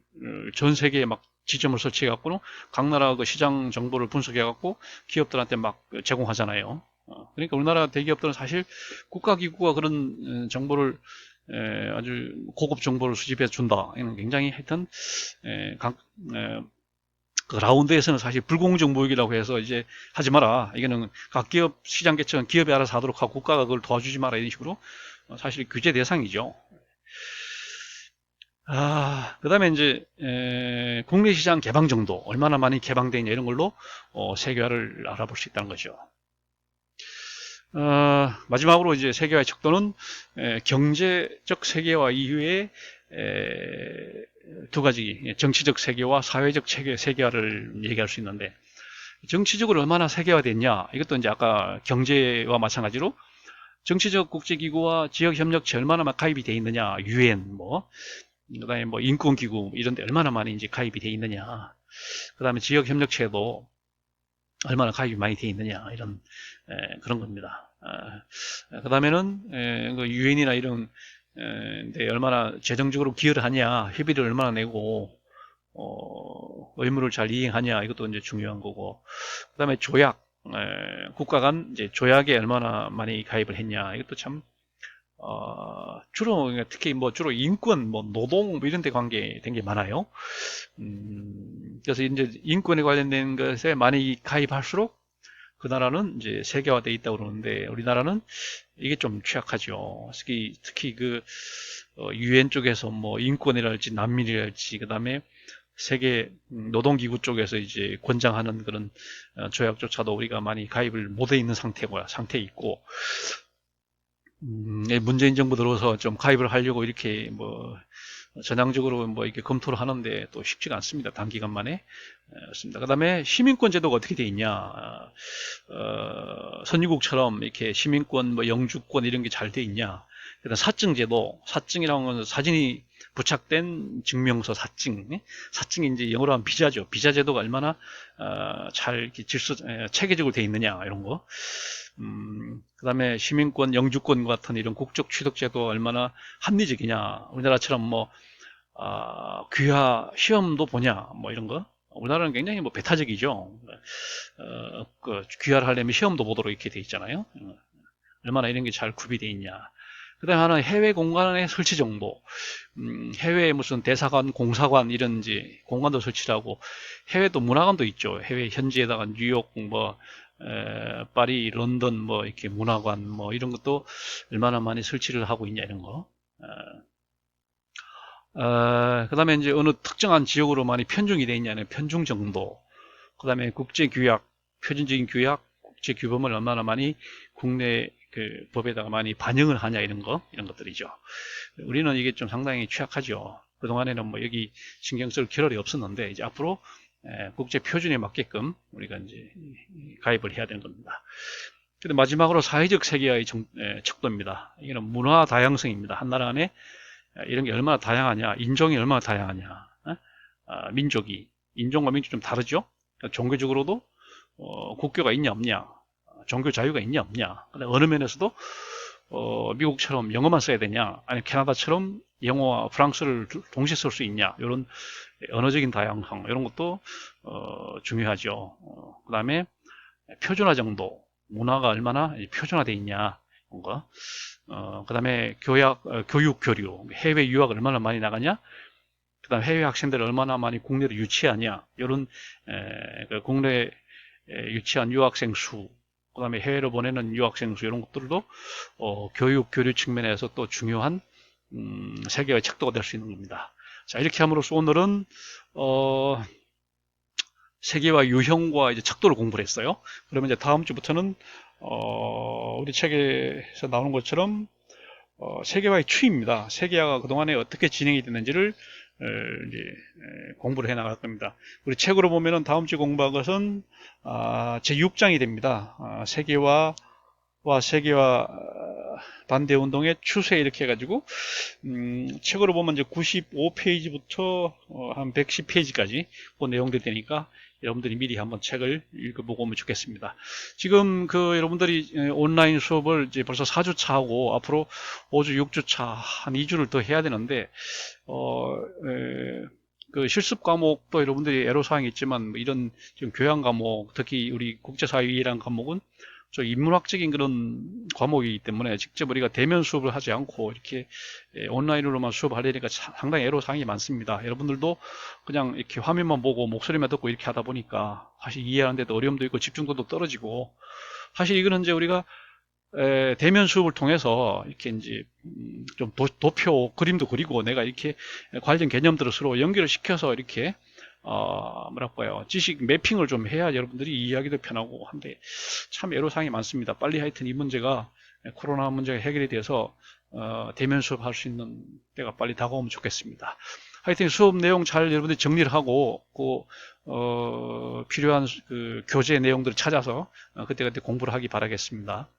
전 세계에 막 지점을 설치해갖고는 각 나라 그 시장 정보를 분석해갖고 기업들한테 막 제공하잖아요. 그러니까 우리나라 대기업들은 사실 국가기구가 그런 정보를 아주 고급 정보를 수집해 준다. 이는 굉장히 하여튼 그 라운드에서는 사실 불공정 무역이라고 해서 이제 하지 마라. 이거는 각 기업 시장 개척은 기업이 알아서 하도록 하고 국가가 그걸 도와주지 마라, 이런 식으로 사실 규제 대상이죠. 그 다음에 이제 국내 시장 개방 정도 얼마나 많이 개방되어 있냐, 이런 걸로 세계화를 알아볼 수 있다는 거죠. 마지막으로 이제 세계화의 척도는 경제적 세계화 이후에 두 가지, 정치적 세계화, 사회적 세계화를 얘기할 수 있는데, 정치적으로 얼마나 세계화됐냐, 이것도 이제 아까 경제와 마찬가지로 정치적 국제기구와 지역협력체 얼마나 가입이 돼 있느냐, UN 그다음에 뭐 인권기구 이런 데 얼마나 많이 이제 가입이 돼 있느냐, 그다음에 지역협력체도 얼마나 가입이 많이 돼 있느냐, 이런 그런 겁니다. 그 다음에는 그 유엔이나 이런 데 얼마나 재정적으로 기여를 하냐, 회비를 얼마나 내고 의무를 잘 이행하냐, 이것도 이제 중요한 거고, 그 다음에 조약, 국가 간 이제 조약에 얼마나 많이 가입을 했냐, 이것도 참 주로 특히 뭐 주로 인권, 뭐 노동 이런 데 관계된 게 많아요. 그래서 이제 인권에 관련된 것에 많이 가입할수록 그 나라는 이제 세계화되어 있다고 그러는데, 우리나라는 이게 좀 취약하죠. 특히 그 유엔 쪽에서 뭐 인권이랄지 난민이랄지, 그 다음에 세계 노동기구 쪽에서 이제 권장하는 그런 조약조차도 우리가 많이 가입을 못해 있는 상태에 있고, 문재인 정부 들어서 좀 가입을 하려고 이렇게 뭐 전향적으로 뭐 이렇게 검토를 하는데 또 쉽지가 않습니다. 단기간 만에. 그 다음에 시민권 제도가 어떻게 돼 있냐. 선진국처럼 이렇게 시민권, 뭐 영주권 이런 게 잘 돼 있냐. 그다음 사증 제도, 사증이라는 건 사진이 부착된 증명서 사증. 사증이 이제 영어로 하면 비자죠. 비자 제도가 얼마나 잘 이렇게 체계적으로 돼 있느냐, 이런 거. 그 다음에 시민권, 영주권 같은 이런 국적 취득 제도가 얼마나 합리적이냐. 우리나라처럼 뭐 귀화 시험도 보냐, 뭐 이런 거. 우리나라는 굉장히 뭐 배타적이죠. 귀화를 하려면 시험도 보도록 이렇게 돼 있잖아요. 얼마나 이런 게 잘 구비되어 있냐. 그 다음에 하나는 해외 공간의 설치 정보. 해외에 무슨 대사관, 공사관 이런 이제 공간도 설치를 하고, 해외도 문화관도 있죠. 해외 현지에다가 뉴욕, 파리, 런던 뭐 이렇게 문화관 뭐 이런 것도 얼마나 많이 설치를 하고 있냐, 이런 거. 그 다음에 이제 어느 특정한 지역으로 많이 편중이 되어 있냐는 편중 정도, 그 다음에 국제 규약, 표준적인 규약, 국제 규범을 얼마나 많이 국내 그 법에다가 많이 반영을 하냐 이런 것들이죠. 우리는 이게 좀 상당히 취약하죠. 그동안에는 뭐 여기 신경 쓸 겨를이 없었는데 이제 앞으로 국제 표준에 맞게끔 우리가 이제 가입을 해야 되는 겁니다. 근데 마지막으로 사회적 세계화의 척도입니다. 이거는 문화 다양성입니다. 한 나라 안에 이런 게 얼마나 다양하냐, 인종이 얼마나 다양하냐, 민족이, 인종과 민족이 좀 다르죠? 그러니까 종교적으로도 국교가 있냐 없냐, 종교 자유가 있냐 없냐, 어느 면에서도 미국처럼 영어만 써야 되냐, 아니면 캐나다처럼 영어와 프랑스를 동시에 쓸 수 있냐, 이런 언어적인 다양성, 이런 것도 중요하죠. 그 다음에 표준화 정도, 문화가 얼마나 표준화되어 있냐, 이런 거. 그 다음에 교육, 교류, 해외 유학을 얼마나 많이 나가냐, 그 다음 해외 학생들을 얼마나 많이 국내로 유치하냐, 이런 그 국내 유치한 유학생 수, 그 다음에 해외로 보내는 유학생 수, 이런 것들도 교육, 교류 측면에서 또 중요한 세계의 척도가 될 수 있는 겁니다. 자, 이렇게 함으로써 오늘은 세계화 유형과 이제 척도를 공부를 했어요. 그러면 이제 다음 주부터는 우리 책에서 나오는 것처럼 세계화의 추이입니다. 세계화가 그동안에 어떻게 진행이 됐는지를 이제 공부를 해 나갈 겁니다. 우리 책으로 보면은 다음 주에 공부할 것은 제6장이 됩니다. 세계화와 세계화 반대 운동의 추세 이렇게 해가지고 책으로 보면 이제 95페이지부터 한 110페이지까지 그 내용들이 되니까 여러분들이 미리 한번 책을 읽어보고 오면 좋겠습니다. 지금 여러분들이 온라인 수업을 이제 벌써 4주차 하고 앞으로 5주, 6주차 한 2주를 더 해야 되는데 그 실습 과목도 여러분들이 애로사항이 있지만 이런 지금 교양 과목, 특히 우리 국제사회이란 과목은 저 인문학적인 그런 과목이기 때문에 직접 우리가 대면 수업을 하지 않고 이렇게 온라인으로만 수업하려니까 상당히 애로사항이 많습니다. 여러분들도 그냥 이렇게 화면만 보고 목소리만 듣고 이렇게 하다 보니까 사실 이해하는데도 어려움도 있고 집중도도 떨어지고, 사실 이거는 이제 우리가 대면 수업을 통해서 이렇게 이제 좀 도표 그림도 그리고 내가 이렇게 관련 개념들을 서로 연결을 시켜서 이렇게 뭐랄까요, 지식 매핑을 좀 해야 여러분들이 이해하기도 편하고 한데 참 애로사항이 많습니다. 빨리 하여튼 이 문제가, 코로나 문제가 해결이 돼서 대면 수업할 수 있는 때가 빨리 다가오면 좋겠습니다. 하여튼 수업 내용 잘 여러분들이 정리를 하고 필요한 그 교재 내용들을 찾아서 그때그때 공부를 하기 바라겠습니다.